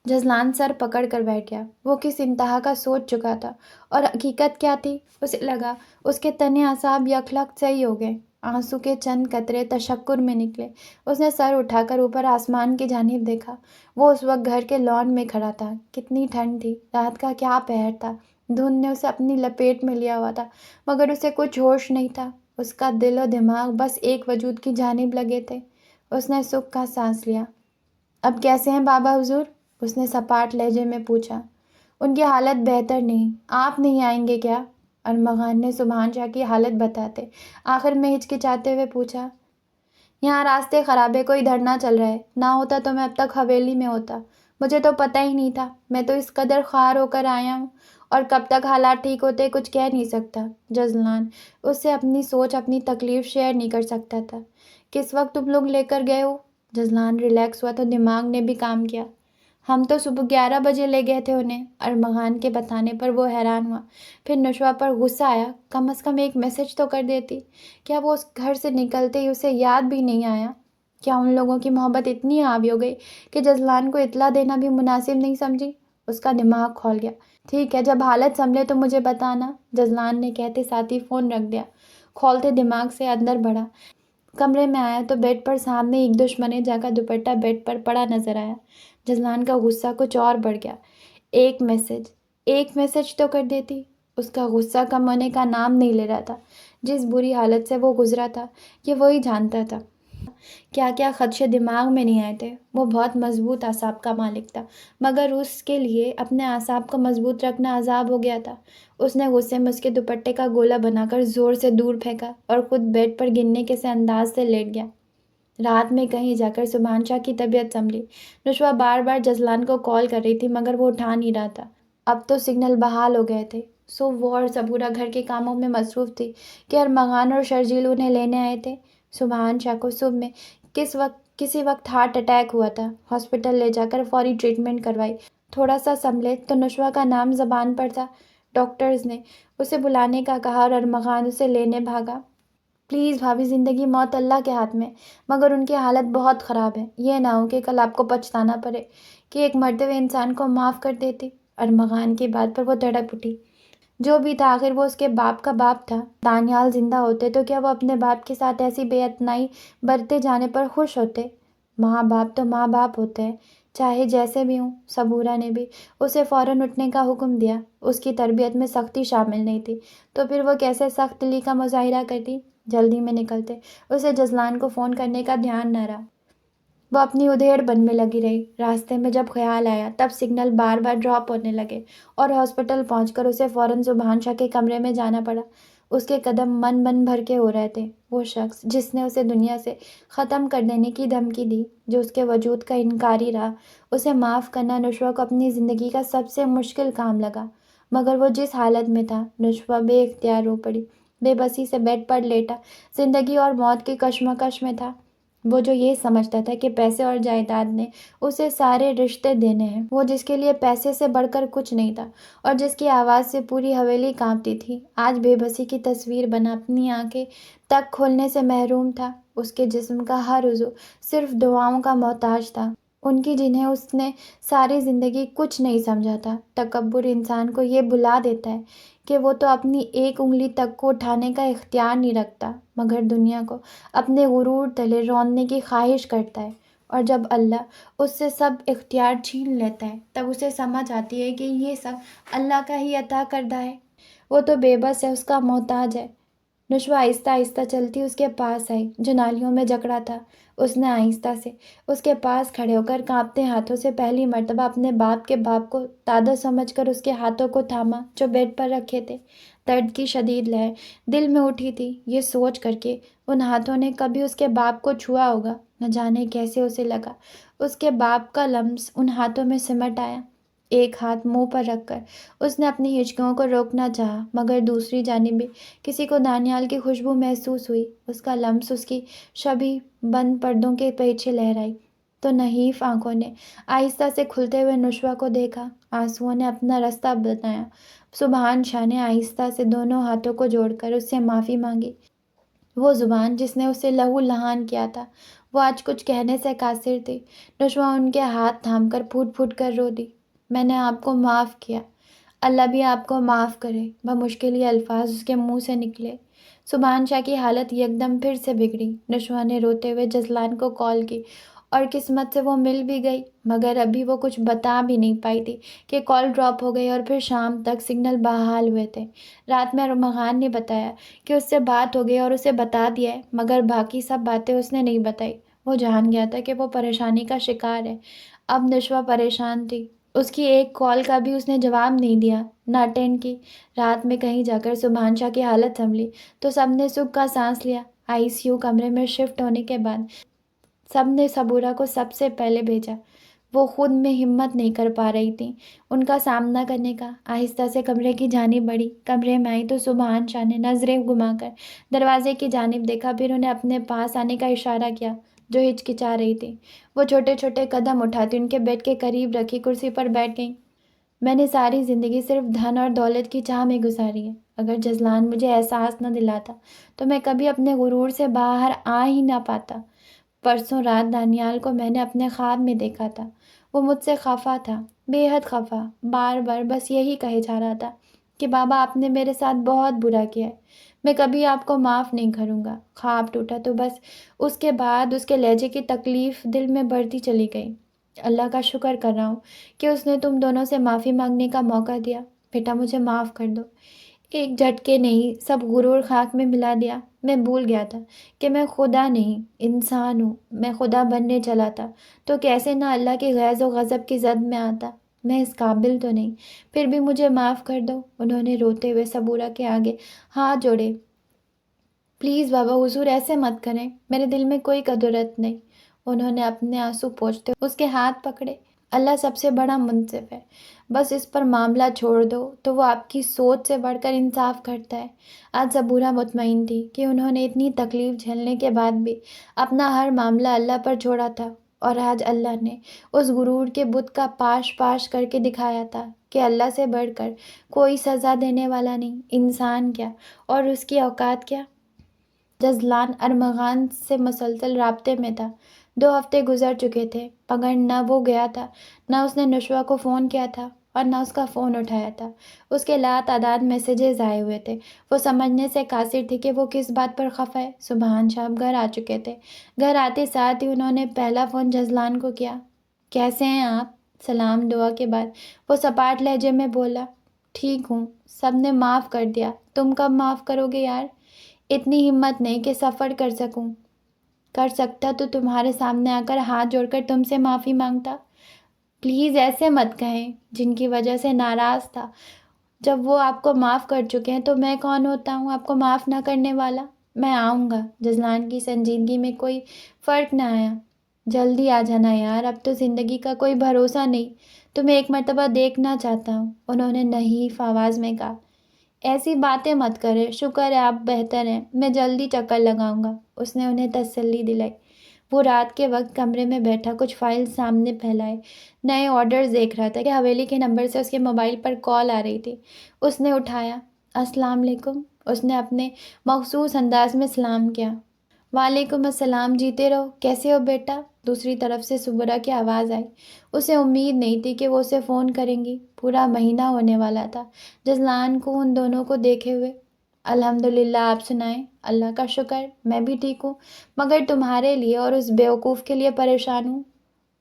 جزلان سر پکڑ کر بیٹھ گیا۔ وہ کس انتہا کا سوچ چکا تھا، اور حقیقت کیا تھی؟ اسے لگا اس کے تنے اعصاب یکلخت صحیح ہو گئے۔ آنسو کے چند قطرے تشکر میں نکلے۔ اس نے سر اٹھا کر اوپر آسمان کی جانب دیکھا۔ وہ اس وقت گھر کے لان میں کھڑا تھا۔ کتنی ٹھنڈ تھی، رات کا کیا پہر تھا۔ دھند نے اسے اپنی لپیٹ میں لیا ہوا تھا مگر اسے کچھ ہوش نہیں تھا۔ اس کا دل و دماغ بس ایک وجود کی جانب لگے تھے۔ اس نے سکھ کا سانس لیا۔ اب کیسے ہیں بابا حضور؟ اس نے سپاٹ لہجے میں پوچھا۔ ان کی حالت بہتر نہیں۔ آپ نہیں آئیں گے کیا؟ ارمغان نے سبحان شاہ کی حالت بتاتے آخر میں ہچکچاتے ہوئے پوچھا۔ یہاں راستے خراب ہے، کوئی دھرنا چل رہا ہے، نہ ہوتا تو میں اب تک حویلی میں ہوتا۔ مجھے تو پتہ ہی نہیں تھا، میں تو اس قدر خوار ہو کر آیا ہوں، اور کب تک حالات ٹھیک ہوتے کچھ کہہ نہیں سکتا۔ جزلان اس سے اپنی سوچ، اپنی تکلیف شیئر نہیں کر سکتا تھا۔ کس وقت تم لوگ لے کر گئے ہو؟ جزلان ریلیکس ہوا تو دماغ نے بھی کام کیا۔ ہم تو صبح 11 بجے لے گئے تھے انہیں۔ ارمغان کے بتانے پر وہ حیران ہوا، پھر نشوا پر غصہ آیا۔ کم از کم ایک میسج تو کر دیتی۔ کیا وہ اس گھر سے نکلتے ہی اسے یاد بھی نہیں آیا؟ کیا ان لوگوں کی محبت اتنی حاوی ہو گئی کہ جزلان کو اطلاع دینا بھی مناسب نہیں سمجھی؟ اس کا دماغ کھول گیا۔ ٹھیک ہے، جب حالت سنبھلے تو مجھے بتانا، جزلان نے کہتے ساتھ ہی فون رکھ دیا۔ کھولتے دماغ سے اندر بڑھا، کمرے میں آیا تو بیڈ پر سامنے ایک دشمنے جا کا دوپٹہ بیڈ پر پڑا نظر آیا۔ جزلان کا غصہ کچھ اور بڑھ گیا۔ ایک میسج تو کر دیتی۔ اس کا غصہ کم ہونے کا نام نہیں لے رہا تھا۔ جس بری حالت سے وہ گزرا تھا یہ وہی جانتا تھا۔ کیا کیا خدشے دماغ میں نہیں آئے تھے۔ وہ بہت مضبوط اعصاب کا مالک تھا مگر اس کے لیے اپنے اعصاب کو مضبوط رکھنا عذاب ہو گیا تھا۔ اس نے غصے میں اس کے دوپٹے کا گولا بنا کر زور سے دور پھینکا اور خود بیڈ پر گرنے کے سے انداز سے لیٹ گیا۔ رات میں کہیں جا کر سبحان شاہ کی طبیعت سنبھلی۔ نشوا بار بار جزلان کو کال کر رہی تھی مگر وہ اٹھا نہیں رہا تھا۔ اب تو سگنل بحال ہو گئے تھے، سو وہ اور صبورہ گھر کے کاموں میں مصروف تھی کہ ارمغان اور شرجیل انہیں لینے آئے تھے۔ سبحان شاہ کو صبح میں کسی وقت ہارٹ اٹیک ہوا تھا۔ ہاسپٹل لے جا کر فوری ٹریٹمنٹ کروائی۔ تھوڑا سا سنبھلے تو نشوا کا نام زبان پر تھا۔ ڈاکٹرز نے اسے بلانے کا کہا اور ارمغان اسے لینے بھاگا۔ پلیز بھابھی، زندگی موت اللہ کے ہاتھ میں، مگر ان کی حالت بہت خراب ہے۔ یہ نہ ہو کہ کل آپ کو پچھتانا پڑے کہ ایک مرتے ہوئے انسان کو معاف کر دیتی۔ ارمغان کی بات پر وہ تڑپ اٹھی۔ جو بھی تھا آخر وہ اس کے باپ کا باپ تھا۔ دانیال زندہ ہوتے تو کیا وہ اپنے باپ کے ساتھ ایسی بے اعتنائی برتے جانے پر خوش ہوتے؟ ماں باپ تو ماں باپ ہوتے ہیں، چاہے جیسے بھی ہوں۔ صبورہ نے بھی اسے فوراً اٹھنے کا حکم دیا۔ اس کی تربیت میں سختی شامل نہیں تھی تو پھر وہ کیسے سخت دلی کا مظاہرہ کرتی؟ جلدی میں نکلتے اسے جزلان کو فون کرنے کا دھیان نہ رہا۔ وہ اپنی ادھیڑ بن میں لگی رہی۔ راستے میں جب خیال آیا تب سگنل بار بار ڈراپ ہونے لگے اور ہاسپٹل پہنچ کر اسے فوراً سبحان شاہ کے کمرے میں جانا پڑا۔ اس کے قدم من من بھر کے ہو رہے تھے۔ وہ شخص جس نے اسے دنیا سے ختم کر دینے کی دھمکی دی، جو اس کے وجود کا انکاری رہا، اسے معاف کرنا نشوہ کو اپنی زندگی کا سب سے مشکل کام لگا۔ مگر وہ جس حالت میں تھا، نشوہ بے اختیار رو پڑی، بے بسی سے بیڈ پر لیٹا، زندگی اور موت کی کشمکش میں تھا۔ وہ جو یہ سمجھتا تھا کہ پیسے اور جائیداد نے اسے سارے رشتے دینے ہیں، وہ جس کے لیے پیسے سے بڑھ کر کچھ نہیں تھا اور جس کی آواز سے پوری حویلی کانپتی تھی، آج بے بسی کی تصویر بنا اپنی آنکھیں تک کھولنے سے محروم تھا۔ اس کے جسم کا ہر عضو صرف دعاؤں کا محتاج تھا، ان کی جنہیں اس نے ساری زندگی کچھ نہیں سمجھا تھا۔ تکبر انسان کو یہ بھلا دیتا ہے کہ وہ تو اپنی ایک انگلی تک کو اٹھانے کا اختیار نہیں رکھتا، مگر دنیا کو اپنے غرور تلے روننے کی خواہش کرتا ہے۔ اور جب اللہ اس سے سب اختیار چھین لیتا ہے، تب اسے سمجھ آتی ہے کہ یہ سب اللہ کا ہی عطا کردہ ہے۔ وہ تو بے بس ہے، اس کا محتاج ہے۔ نشوہ آہستہ آہستہ چلتی اس کے پاس آئی جو نالیوں میں جکڑا تھا۔ اس نے آہستہ سے اس کے پاس کھڑے ہو کر کانپتے ہاتھوں سے پہلی مرتبہ اپنے باپ کے باپ کو دادا سمجھ کر اس کے ہاتھوں کو تھاما جو بیڈ پر رکھے تھے۔ درد کی شدید لہر دل میں اٹھی تھی، یہ سوچ کر کے ان ہاتھوں نے کبھی اس کے باپ کو چھوا ہوگا، نہ جانے کیسے اسے لگا اس کے باپ کا لمس ان ہاتھوں میں سمٹ آیا۔ ایک ہاتھ منہ پر رکھ کر اس نے اپنی ہچکیوں کو روکنا چاہا، مگر دوسری جانب بھی کسی کو دانیال کی خوشبو محسوس ہوئی۔ اس کا لمس اس کی شبیہ بند پردوں کے پیچھے لہرائی تو نحیف آنکھوں نے آہستہ سے کھلتے ہوئے نشوہ کو دیکھا۔ آنسوؤں نے اپنا رستہ بنایا۔ سبحان شاہ نے آہستہ سے دونوں ہاتھوں کو جوڑ کر اس سے معافی مانگی۔ وہ زبان جس نے اسے لہو لہان کیا تھا، وہ آج کچھ کہنے سے قاصر تھی۔ نشوہ ان کے ہاتھ تھام کر پھوٹ پھوٹ کر رو دی۔ میں نے آپ کو معاف کیا، اللہ بھی آپ کو معاف کرے، بمشکل یہ الفاظ اس کے منہ سے نکلے۔ سبحان شاہ کی حالت یکدم پھر سے بگڑی۔ نشوہ نے روتے ہوئے جزلان کو کال کی اور قسمت سے وہ مل بھی گئی، مگر ابھی وہ کچھ بتا بھی نہیں پائی تھی کہ کال ڈراپ ہو گئی اور پھر شام تک سگنل بحال ہوئے تھے۔ رات میں ارمغان نے بتایا کہ اس سے بات ہو گئی اور اسے بتا دیا ہے، مگر باقی سب باتیں اس نے نہیں بتائی۔ وہ جان گیا تھا کہ وہ پریشانی کا شکار ہے۔ اب نشوہ پریشان تھی۔ اس کی ایک کال کا بھی اس نے جواب نہیں دیا، نہ اٹینڈ کی۔ رات میں کہیں جا کر سبحان شاہ کی حالت سنبھلی تو سب نے سکھ کا سانس لیا۔ ICU کمرے میں شفٹ ہونے کے بعد سب نے صبورہ کو سب سے پہلے بھیجا۔ وہ خود میں ہمت نہیں کر پا رہی تھیں ان کا سامنا کرنے کا۔ آہستہ سے کمرے کی جانب بڑھی، کمرے میں آئی تو سبحان شاہ نے نظریں گھما کر دروازے کی جانب دیکھا، پھر انہیں اپنے پاس آنے کا اشارہ کیا جو ہچکچا رہی تھی۔ وہ چھوٹے چھوٹے قدم اٹھاتی ان کے بیڈ کے قریب رکھی کرسی پر بیٹھ گئیں۔ میں نے ساری زندگی صرف دھن اور دولت کی چاہ میں گزاری ہے۔ اگر جزلان مجھے احساس نہ دلاتا تو میں کبھی اپنے غرور سے باہر آ ہی نہ پاتا۔ پرسوں رات دانیال کو میں نے اپنے خواب میں دیکھا تھا۔ وہ مجھ سے خفا تھا، بے حد خفا، بار بار بس یہی کہے جا رہا تھا کہ بابا آپ نے میرے ساتھ بہت برا کیا ہے، میں کبھی آپ کو معاف نہیں کروں گا۔ خواب ٹوٹا تو بس اس کے بعد اس کے لہجے کی تکلیف دل میں بڑھتی چلی گئی۔ اللہ کا شکر کر رہا ہوں کہ اس نے تم دونوں سے معافی مانگنے کا موقع دیا۔ بیٹا مجھے معاف کر دو۔ ایک جھٹکے نہیں سب غرور خاک میں ملا دیا۔ میں بھول گیا تھا کہ میں خدا نہیں، انسان ہوں۔ میں خدا بننے چلا تھا تو کیسے نہ اللہ کی غیظ و غضب کی زد میں آتا۔ میں اس قابل تو نہیں، پھر بھی مجھے معاف کر دو۔ انہوں نے روتے ہوئے صبورہ کے آگے ہاتھ جوڑے۔ پلیز بابا حضور ایسے مت کریں، میرے دل میں کوئی قدرت نہیں۔ انہوں نے اپنے آنسو پوچھتے اس کے ہاتھ پکڑے۔ اللہ سب سے بڑا منصف ہے، بس اس پر معاملہ چھوڑ دو تو وہ آپ کی سوچ سے بڑھ کر انصاف کرتا ہے۔ آج صبورہ مطمئن تھی کہ انہوں نے اتنی تکلیف جھیلنے کے بعد بھی اپنا ہر معاملہ اللہ پر چھوڑا تھا، اور آج اللہ نے اس غرور کے بت کا پاش پاش کر کے دکھایا تھا کہ اللہ سے بڑھ کر کوئی سزا دینے والا نہیں، انسان کیا اور اس کی اوقات کیا۔ جزلان ارمغان سے مسلسل رابطے میں تھا۔ 2 ہفتے گزر چکے تھے، مگر نہ وہ گیا تھا، نہ اس نے نشوہ کو فون کیا تھا اور نہ اس کا فون اٹھایا تھا۔ اس کے لاتعداد میسیجز آئے ہوئے تھے۔ وہ سمجھنے سے قاصر تھی کہ وہ کس بات پر خفا ہے۔ سبحان شاہ گھر آ چکے تھے۔ گھر آتے ساتھ ہی انہوں نے پہلا فون جزلان کو کیا۔ کیسے ہیں آپ؟ سلام دعا کے بعد وہ سپاٹ لہجے میں بولا، ٹھیک ہوں، سب نے معاف کر دیا، تم کب معاف کرو گے یار؟ اتنی ہمت نہیں کہ سفر کر سکوں۔ کر سکتا تو تمہارے سامنے آ کر ہاتھ جوڑ کر تم سے معافی مانگتا۔ پلیز ایسے مت کہیں، جن کی وجہ سے ناراض تھا جب وہ آپ کو معاف کر چکے ہیں تو میں کون ہوتا ہوں آپ کو معاف نہ کرنے والا؟ میں آؤں گا۔ جزلان کی سنجیدگی میں کوئی فرق نہ آیا۔ جلدی آ جانا یار، اب تو زندگی کا کوئی بھروسہ نہیں، تمہیں ایک مرتبہ دیکھنا چاہتا ہوں، انہوں نے نحیف آواز میں کہا۔ ایسی باتیں مت کرے، شکر ہے آپ بہتر ہیں، میں جلدی چکر لگاؤں گا، اس نے انہیں تسلی دلائی۔ وہ رات کے وقت کمرے میں بیٹھا کچھ فائل سامنے پھیلائے نئے آرڈرز دیکھ رہا تھا کہ حویلی کے نمبر سے اس کے موبائل پر کال آ رہی تھی۔ اس نے اٹھایا۔ السلام علیکم، اس نے اپنے مخصوص انداز میں سلام کیا۔ وعلیکم السلام، جیتے رہو، کیسے ہو بیٹا؟ دوسری طرف سے سبرا کی آواز آئی۔ اسے امید نہیں تھی کہ وہ اسے فون کریں گی، پورا مہینہ ہونے والا تھا جزلان کو ان دونوں کو دیکھے ہوئے۔ الحمدللہ، آپ سنائیں؟ اللہ کا شکر، میں بھی ٹھیک ہوں، مگر تمہارے لیے اور اس بیوقوف کے لیے پریشان ہوں۔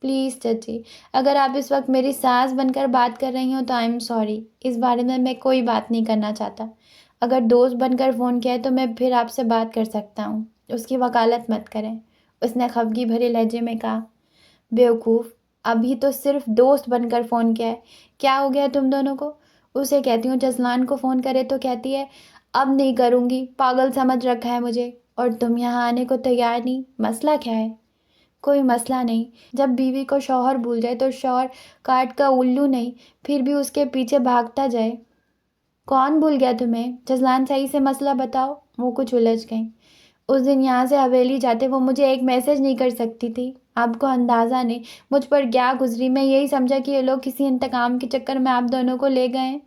پلیز چچی، اگر آپ اس وقت میری ساس بن کر بات کر رہی ہوں تو آئی ایم سوری، اس بارے میں کوئی بات نہیں کرنا چاہتا۔ اگر دوست بن کر فون کیا ہے تو میں پھر آپ سے بات کر سکتا ہوں، اس کی وکالت مت کریں، اس نے خفگی بھرے لہجے میں کہا۔ بیوقوف، ابھی تو صرف دوست بن کر فون کیا ہے، کیا ہو گیا تم دونوں کو؟ اسے کہتی ہوں جزلان کو فون کرے تو کہتی ہے اب نہیں کروں گی، پاگل سمجھ رکھا ہے مجھے، اور تم یہاں آنے کو تیار نہیں، مسئلہ کیا ہے؟ کوئی مسئلہ نہیں، جب بیوی کو شوہر بھول جائے تو شوہر کاٹ کا الو نہیں پھر بھی اس کے پیچھے بھاگتا جائے۔ کون بھول گیا تمہیں؟ جزلان، صحیح سے مسئلہ بتاؤ۔ وہ کچھ الجھ گئیں۔ اس دن یہاں سے حویلی جاتے وہ مجھے ایک میسج نہیں کر سکتی تھی، آپ کو اندازہ نہیں مجھ پر کیا گزری، میں یہی سمجھا کہ یہ لوگ کسی انتقام کے چکر میں آپ دونوں کو لے گئے ہیں۔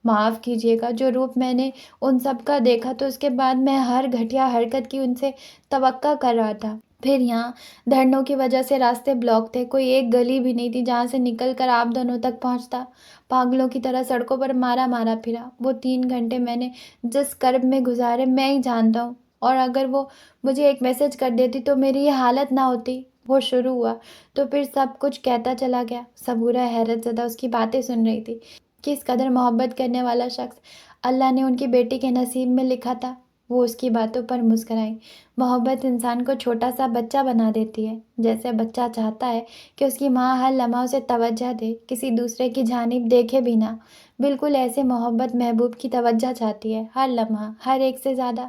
معاف کیجیے گا، جو روپ میں نے ان سب کا دیکھا تو اس کے بعد میں ہر گھٹیا حرکت کی ان سے توقع کر رہا تھا۔ پھر یہاں دھرنوں کی وجہ سے راستے بلاک تھے، کوئی ایک گلی بھی نہیں تھی جہاں سے نکل کر آپ دونوں تک پہنچتا۔ پاگلوں کی طرح سڑکوں پر مارا مارا پھرا۔ وہ 3 گھنٹے میں نے جس کرب میں گزارے میں ہی جانتا ہوں، اور اگر وہ مجھے ایک میسج کر دیتی تو میری یہ حالت نہ ہوتی۔ وہ شروع ہوا تو پھر سب کچھ کہتا چلا گیا۔ صبورہ حیرت زدہ اس کی باتیں سن رہی تھی۔ کس قدر محبت کرنے والا شخص اللہ نے ان کی بیٹی کے نصیب میں لکھا تھا۔ وہ اس کی باتوں پر مسکرائی۔ محبت انسان کو چھوٹا سا بچہ بنا دیتی ہے، جیسے بچہ چاہتا ہے کہ اس کی ماں ہر لمحہ اسے توجہ دے، کسی دوسرے کی جانب دیکھے بھی نہ، بالکل ایسے محبت محبوب کی توجہ چاہتی ہے، ہر لمحہ، ہر ایک سے زیادہ۔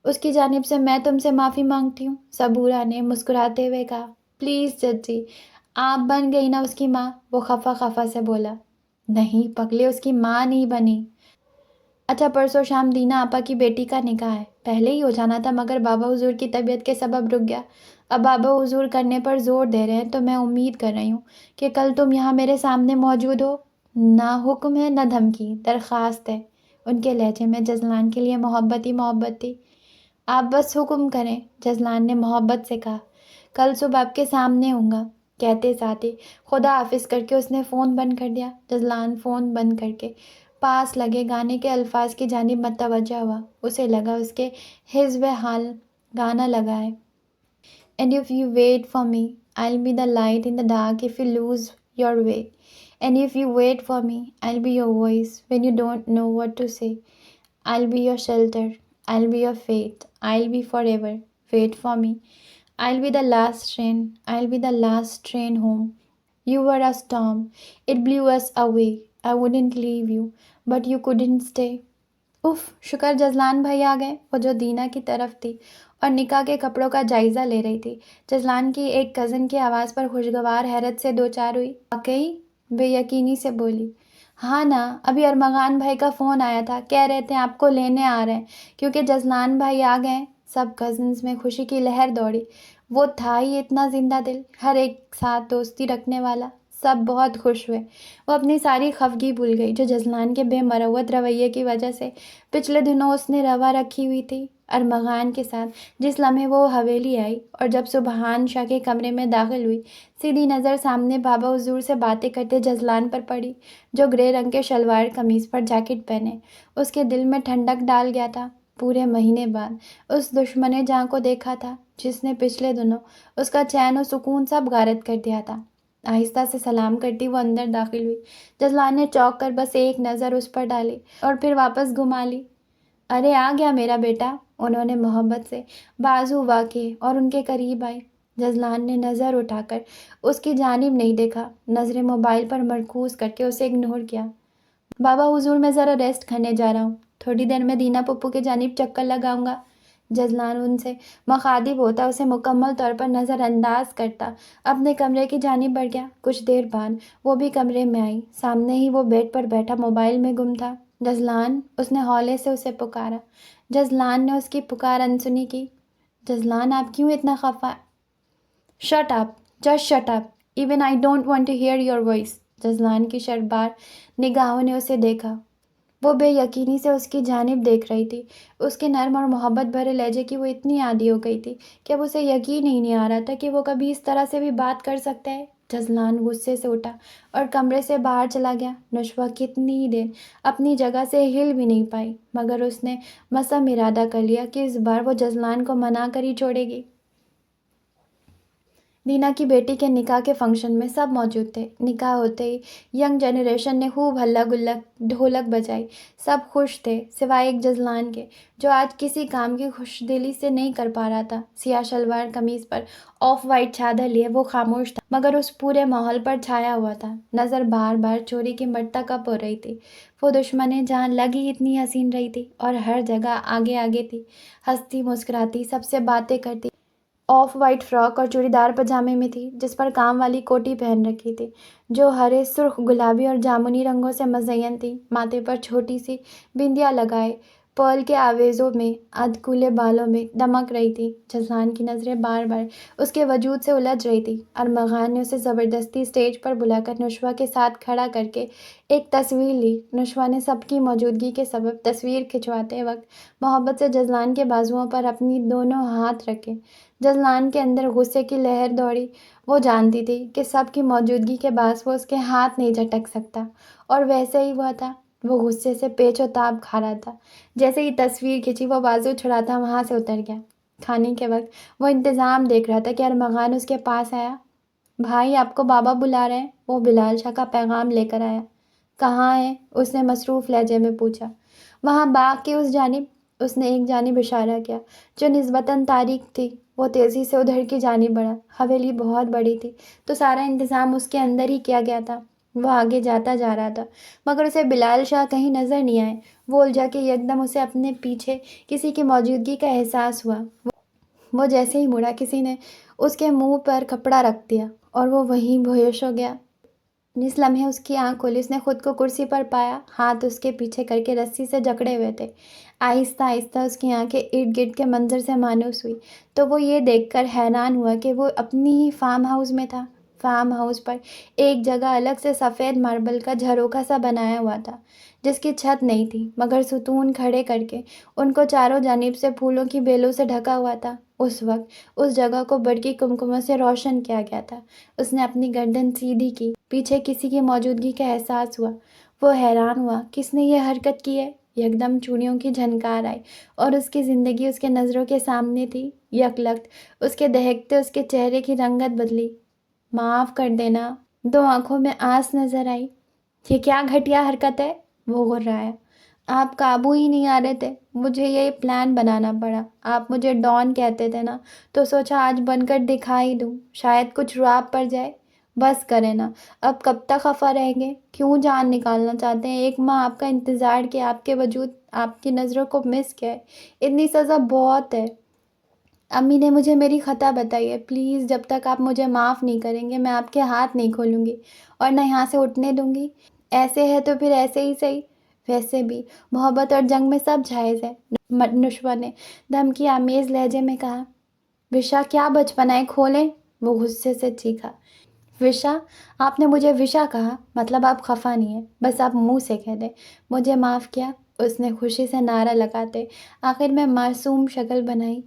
اس کی جانب سے میں تم سے معافی مانگتی ہوں، صبورہ نے مسکراتے ہوئے کہا۔ پلیز چچی، آپ بن گئی نا اس کی ماں، وہ خفا خفا سے بولا۔ نہیں پگلے، اس کی ماں نہیں بنی۔ اچھا، پرسوں شام دینا آپا کی بیٹی کا نکاح ہے، پہلے ہی ہو جانا تھا مگر بابا حضور کی طبیعت کے سبب رک گیا۔ اب بابا حضور کرنے پر زور دے رہے ہیں تو میں امید کر رہی ہوں کہ کل تم یہاں میرے سامنے موجود ہو۔ نہ حکم ہے نہ دھمکی، درخواست ہے۔ ان کے لہجے میں جزلان کے لیے محبت ہی محبت تھی۔ آپ بس حکم کریں، جزلان نے محبت سے کہا۔ کل صبح آپ کے سامنے ہوں گا، کہتے ساتھ ہی خدا حافظ کر کے اس نے فون بند کر دیا۔ جزلان فون بند کر کے پاس لگے گانے کے الفاظ کی جانب متوجہ ہوا۔ اسے لگا اس کے حزب حال گانا لگا ہے۔ And if you wait for me, I'll be the light in the dark if you lose your way. And if you wait for me, I'll be your voice when you don't know what to say. I'll be your shelter. I'll be your fate. I'll be forever. Wait for me. I'll be the last train. I'll be the last train home. You were a storm. It blew us away. I wouldn't leave you, but you couldn't stay. If, شکر جزلان بھائی آ گئے، وہ جو دینا کی طرف تھی اور نکاح کے کپڑوں کا جائزہ لے رہی تھی۔ جزلان کی ایک کزن کی آواز پر خوشگوار حیرت سے دوچار ہوئی۔ واقعی؟ بے یقینی سے بولی۔ ہاں نا، ابھی ارمغان بھائی کا فون آیا تھا، کہہ رہے تھے آپ کو لینے آ رہے ہیں کیونکہ جزلان بھائی آ گئے۔ سب کزنز میں خوشی کی لہر دوڑی۔ وہ تھا ہی اتنا زندہ دل، ہر ایک ساتھ دوستی رکھنے والا۔ سب بہت خوش ہوئے۔ وہ اپنی ساری خفگی بھول گئی جو جزلان کے بے مروت رویے کی وجہ سے پچھلے دنوں اس نے روا رکھی ہوئی تھی۔ ارمغان کے ساتھ جس لمحے وہ حویلی آئی اور جب سبحان شاہ کے کمرے میں داخل ہوئی، سیدھی نظر سامنے بابا حضور سے باتیں کرتے جزلان پر پڑی، جو گرے رنگ کے شلوار قمیض پر جیکٹ پہنے اس کے دل میں ٹھنڈک ڈال گیا تھا۔ پورے مہینے بعد اس دشمن جاں کو دیکھا تھا جس نے پچھلے دنوں اس کا چین و سکون سب غارت کر دیا تھا۔ آہستہ سے سلام کرتی وہ اندر داخل ہوئی۔ جزلان نے چونک کر بس ایک نظر اس پر ڈالی اور پھر واپس گھما لی۔ ارے آ گیا میرا بیٹا، انہوں نے محبت سے بازو وا کیے اور ان کے قریب آئی۔ جزلان نے نظر اٹھا کر اس کی جانب نہیں دیکھا، نظریں موبائل پر مرکوز کر کے اسے اگنور کیا۔ بابا حضور میں ذرا ریسٹ کرنے جا رہا ہوں، تھوڑی دیر میں دینا پپو کے جانب چکر لگاؤں گا۔ جزلان ان سے مخاطب ہوتا اسے مکمل طور پر نظر انداز کرتا اپنے کمرے کی جانب بڑھ گیا۔ کچھ دیر بعد وہ بھی کمرے میں آئی، سامنے ہی وہ بیڈ پر بیٹھا موبائل میں گم تھا۔ جزلان، اس نے ہولے سے اسے پکارا۔ جزلان نے اس کی پکار انسنی کی۔ جزلان، آپ کیوں اتنا خفا؟ Shut up, just shut up, even I don't want to hear your voice. Jazlan کی شربار نگاہوں نے اسے دیکھا۔ وہ بے یقینی سے اس کی جانب دیکھ رہی تھی۔ اس کے نرم اور محبت بھرے لہجے کی وہ اتنی عادی ہو گئی تھی کہ اب اسے یقین ہی نہیں آ رہا تھا کہ وہ کبھی اس طرح سے بھی بات کر سکتا ہے۔ جزلان غصے سے اٹھا اور کمرے سے باہر چلا گیا۔ نشوہ کتنی ہی دیر اپنی جگہ سے ہل بھی نہیں پائی، مگر اس نے مصم ارادہ کر لیا کہ اس بار وہ جزلان کو منا کر ہی چھوڑے گی۔ دینا کی بیٹی کے نکاح کے فنکشن میں سب موجود تھے۔ نکاح ہوتے ہی ینگ جنریشن نے خوب ہلا گلا ڈھولک بجائی۔ سب خوش تھے سوائے ایک جزلان کے، جو آج کسی کام کی خوش دلی سے نہیں کر پا رہا تھا۔ سیاہ شلوار قمیض پر آف وائٹ چادر لیے وہ خاموش تھا، مگر اس پورے ماحول پر چھایا ہوا تھا۔ نظر بار بار چوری کی مرتکب ہو رہی تھی۔ وہ دشمنیں جہاں لگی اتنی حسین رہی تھی اور ہر جگہ آگے آگے تھی، ہنستی مسکراتی، سب سے باتیں کرتی۔ آف وائٹ فراک اور چوڑی دار پاجامے میں تھی، جس پر کام والی کوٹی پہن رکھی تھی، جو ہرے، سرخ، گلابی اور جامنی رنگوں سے مزین تھی۔ ماتھے پر چھوٹی سی بندیا لگائے پرل کے آویزوں میں ادھ کھلے بالوں میں دمک رہی تھی۔ جزلان کی نظریں بار بار اس کے وجود سے الجھ رہی تھی۔ ارمغان نے اسے زبردستی اسٹیج پر بلا کر نشوہ کے ساتھ کھڑا کر کے ایک تصویر لی۔ نشوہ نے سب کی موجودگی کے سبب تصویر کھنچواتے وقت محبت سے جزلان کے بازوؤں پر اپنی دونوں ہاتھ رکھے۔ جزلان کے اندر غصے کی لہر دوڑی۔ وہ جانتی تھی کہ سب کی موجودگی کے باعث وہ اس کے ہاتھ نہیں جھٹک سکتا، اور ویسے ہی ہوا تھا۔ وہ غصے سے پیچ و تاب کھا رہا تھا۔ جیسے ہی تصویر کھینچی وہ بازو چھڑاتا وہاں سے اتر گیا۔ کھانے کے وقت وہ انتظام دیکھ رہا تھا کہ ارمغان اس کے پاس آیا۔ بھائی، آپ کو بابا بلا رہے ہیں۔ وہ بلال شاہ کا پیغام لے کر آیا۔ کہاں ہے؟ اس نے مصروف لہجے میں پوچھا۔ وہاں باغ کی اس جانب۔ اس نے ایک جانب اشارہ کیا جو نسبتاً تاریک تھی۔ وہ تیزی سے ادھر کی جانب بڑھا۔ حویلی بہت بڑی تھی تو سارا انتظام اس کے اندر ہی کیا گیا تھا۔ وہ آگے جاتا جا رہا تھا، مگر اسے بلال شاہ کہیں نظر نہیں آئے۔ وہ الجھا کہ یکدم اسے اپنے پیچھے کسی کی موجودگی کا احساس ہوا۔ وہ جیسے ہی مڑا، کسی نے اس کے منہ پر کپڑا رکھ دیا اور وہ وہیں بےہوش ہو گیا۔ جس لمحے اس کی آنکھ کھلی، اس نے خود کو کرسی پر پایا، ہاتھ اس کے پیچھے کر کے رسی سے جکڑے ہوئے تھے۔ آہستہ آہستہ اس کی آنکھیں ارد گرد کے منظر سے مانوس ہوئی تو وہ یہ دیکھ کر حیران ہوا کہ وہ اپنی ہی فارم ہاؤس میں تھا۔ فارم ہاؤس پر ایک جگہ الگ سے سفید ماربل کا جھروکا سا بنایا ہوا تھا، جس کی چھت نہیں تھی، مگر ستون کھڑے کر کے ان کو چاروں جانب سے پھولوں کی بیلوں سے ڈھکا ہوا تھا۔ اس وقت اس جگہ کو برقی کمکموں سے روشن کیا گیا تھا۔ اس نے اپنی گردن سیدھی کی۔ پیچھے کسی کی موجودگی کا احساس ہوا۔ وہ حیران ہوا، کس نے یہ حرکت کی ہے؟ یکدم چوڑیوں کی جھنکار آئی اور اس کی زندگی اس کے نظروں کے سامنے تھی۔ یک لخت اس کے دہکتے اس کے چہرے کی رنگت بدلی۔ معاف کر دینا۔ دو آنکھوں میں آس نظر آئی۔ یہ کیا گھٹیا حرکت ہے؟ وہ غرایا۔ آپ قابو ہی نہیں آ رہے تھے، مجھے یہ پلان بنانا پڑا۔ آپ مجھے ڈان کہتے تھے نا، تو سوچا آج بن کر دکھا ہی دوں، شاید کچھ رعب پڑ جائے۔ بس کریں نا، اب کب تک خفا رہیں گے؟ کیوں جان نکالنا چاہتے ہیں؟ ایک ماہ آپ کا انتظار کیا، آپ کے وجود، آپ کی نظروں کو مس کیا ہے۔ اتنی سزا بہت ہے۔ امی نے مجھے میری خطا بتائی ہے۔ پلیز، جب تک آپ مجھے معاف نہیں کریں گے میں آپ کے ہاتھ نہیں کھولوں گی اور نہ یہاں سے اٹھنے دوں گی۔ ایسے ہے تو پھر ایسے ہی صحیح۔ ویسے بھی محبت اور جنگ میں سب جائز ہے، نشوہ نے دھمکی آمیز لہجے میں کہا۔ وشا، کیا بچپنا ہے، کھولیں! وہ غصے سے چیخا۔ وشا؟ آپ نے مجھے وشا کہا؟ مطلب آپ خفا نہیں ہیں؟ بس آپ منہ سے کہہ دیں مجھے معاف کیا، اس نے خوشی سے نعرہ لگاتے آخر میں معصوم شکل بنائی۔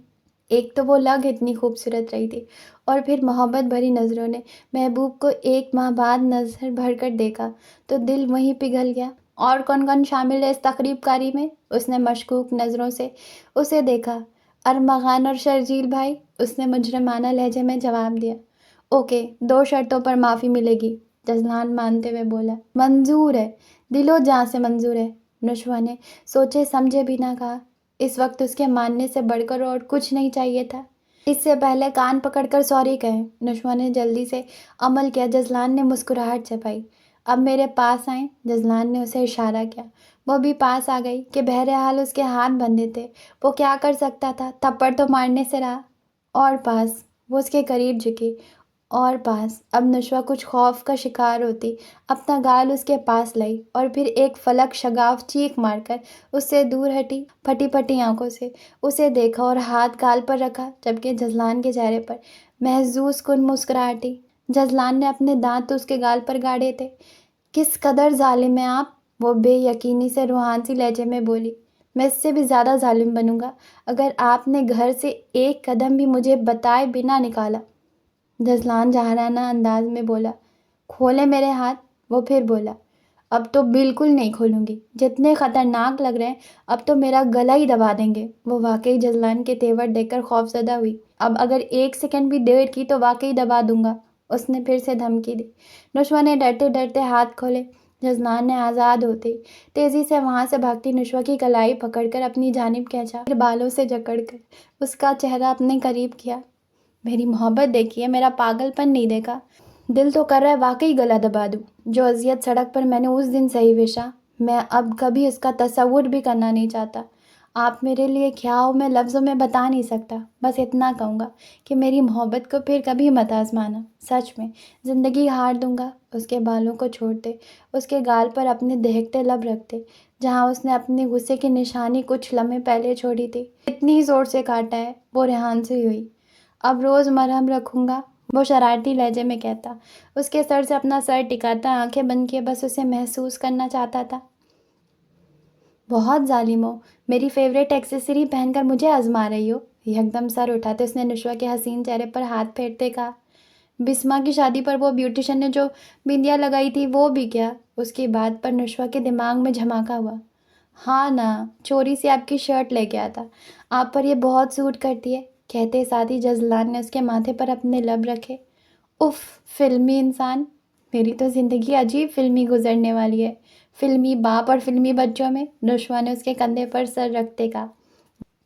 ایک تو وہ لگ اتنی خوبصورت رہی تھی، اور پھر محبت بھری نظروں نے محبوب کو ایک ماہ بعد نظر بھر کر دیکھا تو دل وہیں پگھل گیا۔ اور کون کون شامل ہے اس تقریب کاری میں؟ اس نے مشکوک نظروں سے اسے دیکھا۔ ارمغان اور شرجیل بھائی، اس نے مجرمانہ لہجے میں جواب دیا۔ اوکے، 2 شرطوں پر معافی ملے گی، جزلان مانتے ہوئے بولا۔ منظور ہے، دل و جاں سے منظور ہے، نشوہ نے سوچے سمجھے بھی نہ کہا۔ اس وقت اس کے ماننے سے بڑھ کر اور کچھ نہیں چاہیے تھا۔ اس سے پہلے کان پکڑ کر سوری کہیں، نشوہ نے جلدی سے عمل کیا۔ جزلان نے مسکراہٹ چھپائی۔ اب میرے پاس آئیں۔ جزلان نے اسے اشارہ کیا۔ وہ بھی پاس آ گئی کہ بہرحال اس کے ہاتھ بندھے تھے، وہ کیا کر سکتا تھا؟ تھپڑ تو مارنے سے رہا۔ اور پاس، وہ اس کے قریب جھکی۔ اور پاس۔ اب نشوہ کچھ خوف کا شکار ہوتی اپنا گال اس کے پاس لائی اور پھر ایک فلک شگاف چیخ مار کر اس سے دور ہٹی، پھٹی پھٹی آنکھوں سے اسے دیکھا اور ہاتھ گال پر رکھا، جبکہ جزلان کے چہرے پر محظوظ کن مسکراہٹی۔ جزلان نے اپنے دانت اس کے گال پر گاڑے تھے۔ کس قدر ظالم ہیں آپ، وہ بے یقینی سے روحانسی لہجے میں بولی۔ میں اس سے بھی زیادہ ظالم بنوں گا اگر آپ نے گھر سے ایک قدم بھی مجھے بتائے بنا نکالا۔ جزلان جاہرانہ انداز میں بولا۔ کھولے میرے ہاتھ، وہ پھر بولا۔ اب تو بالکل نہیں کھولوں گی، جتنے خطرناک لگ رہے ہیں اب تو میرا گلا ہی دبا دیں گے۔ وہ واقعی جزلان کے تیور دیکھ کر خوفزدہ ہوئی۔ اب اگر ایک سیکنڈ بھی دیر کی تو واقعی دبا دوں گا، اس نے پھر سے دھمکی دی۔ نشوہ نے ڈرتے ڈرتے ہاتھ کھولے۔ جزلان نے آزاد ہوتے ہی تیزی سے وہاں سے بھاگتی نشوہ کی کلائی پکڑ کر اپنی جانب کھینچا، پھر بالوں سے جکڑ کر اس کا چہرہ اپنے قریب کیا۔ میری محبت دیکھی ہے، میرا پاگل پن نہیں دیکھا؟ دل تو کر رہا ہے واقعی گلا دبا دوں۔ جو اذیت سڑک پر میں نے اس دن سہی ویشا، میں اب کبھی اس کا تصور بھی کرنا نہیں چاہتا۔ آپ میرے لیے کیا ہو میں لفظوں میں بتا نہیں سکتا، بس اتنا کہوں گا کہ میری محبت کو پھر کبھی مت آزمانا، سچ میں زندگی ہار دوں گا۔ اس کے بالوں کو چھوڑتے، اس کے گال پر اپنے دہکتے لب رکھتے، جہاں اس نے اپنے غصے کی نشانی کچھ لمحے پہلے چھوڑی تھی۔ اتنی زور سے کاٹا ہے، وہ ریحان سے ہوئی۔ اب روز مرہم رکھوں گا، وہ شرارتی لہجے میں کہتا، اس کے سر سے اپنا سر ٹکاتا، آنکھیں بند کیے بس اسے محسوس کرنا چاہتا تھا۔ بہت ظالم ہو، میری فیوریٹ ایکسیسری پہن کر مجھے آزما رہی ہو۔ یکدم سر اٹھاتے اس نے نشوہ کے حسین چہرے پر ہاتھ پھیرتے کہا۔ بسما کی شادی پر وہ بیوٹیشن نے جو بندیاں لگائی تھی وہ بھی کیا؟ اس کی بات پر نشوہ کے دماغ میں جھماکا ہوا۔ ہاں نا، چوری سے آپ کی شرٹ لے کے آتا، آپ پر یہ بہت سوٹ کرتی ہے، کہتے ساتھ ہی جزلان نے اس کے ماتھے پر اپنے لب رکھے۔ اف، فلمی انسان، میری تو زندگی عجیب فلمی گزرنے والی ہے، فلمی باپ اور فلمی بچوں میں۔ نشوہ نے اس کے کندھے پر سر رکھتے کہا۔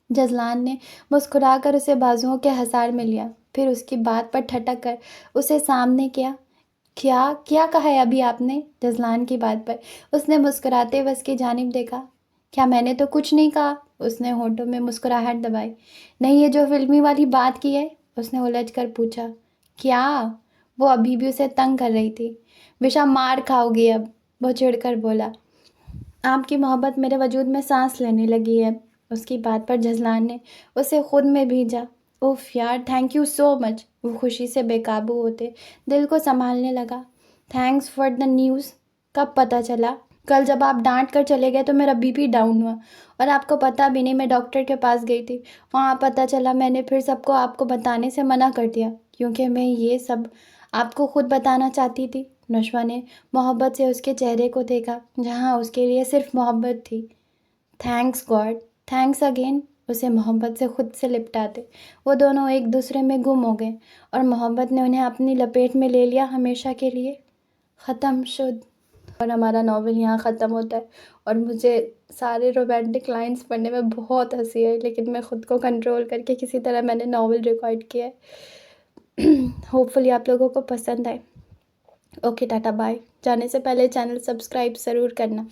جزلان نے مسکرا کر اسے بازوؤں کے حصار میں لیا، پھر اس کی بات پر ٹھٹک کر اسے سامنے کیا۔ کیا کہا ہے ابھی آپ نے؟ جزلان کی بات پر اس نے مسکراتے ہوئے اس کی جانب دیکھا۔ کیا میں نے تو کچھ نہیں کہا، اس نے ہونٹوں میں مسکراہٹ دبائی۔ نہیں، یہ جو فلمی والی بات کی ہے، اس نے الجھ کر پوچھا۔ کیا؟ وہ ابھی بھی اسے تنگ کر رہی تھی۔ بشا مار کھاؤ گی اب، وہ چڑھ کر بولا۔ آپ کی محبت میرے وجود میں سانس لینے لگی ہے۔ اس کی بات پر جزلان نے اسے خود میں بھیجا۔ اوف یار، تھینک یو سو مچ، وہ خوشی سے بے قابو ہوتے دل کو سنبھالنے لگا۔ تھینکس فار دا نیوز، کب پتہ چلا؟ کل جب آپ ڈانٹ کر چلے گئے تو میرا بی پی ڈاؤن ہوا اور آپ کو پتہ بھی نہیں، میں ڈاکٹر کے پاس گئی تھی، وہاں پتہ چلا میں نے پھر سب کو آپ کو بتانے سے منع کر دیا کیونکہ میں یہ سب آپ کو خود بتانا چاہتی تھی۔ نشوہ نے محبت سے اس کے چہرے کو دیکھا جہاں اس کے لیے صرف محبت تھی۔ تھینکس گاڈ، تھینکس اگین، اسے محبت سے خود سے لپٹاتے وہ دونوں ایک دوسرے میں گم ہو گئے اور محبت نے انہیں اپنی لپیٹ میں لے لیا ہمیشہ کے لیے۔ ختم شد۔ اور ہمارا ناول یہاں ختم ہوتا ہے اور مجھے سارے رومانٹک لائنز پڑھنے میں بہت ہنسی آئی، لیکن میں خود کو کنٹرول کر کے کسی طرح میں نے ناول ریکارڈ کیا ہے۔ ہوپ فلی آپ لوگوں کو پسند آئے۔ Okay, tata, bye. جانے سے پہلے چینل سبسکرائب ضرور کرنا۔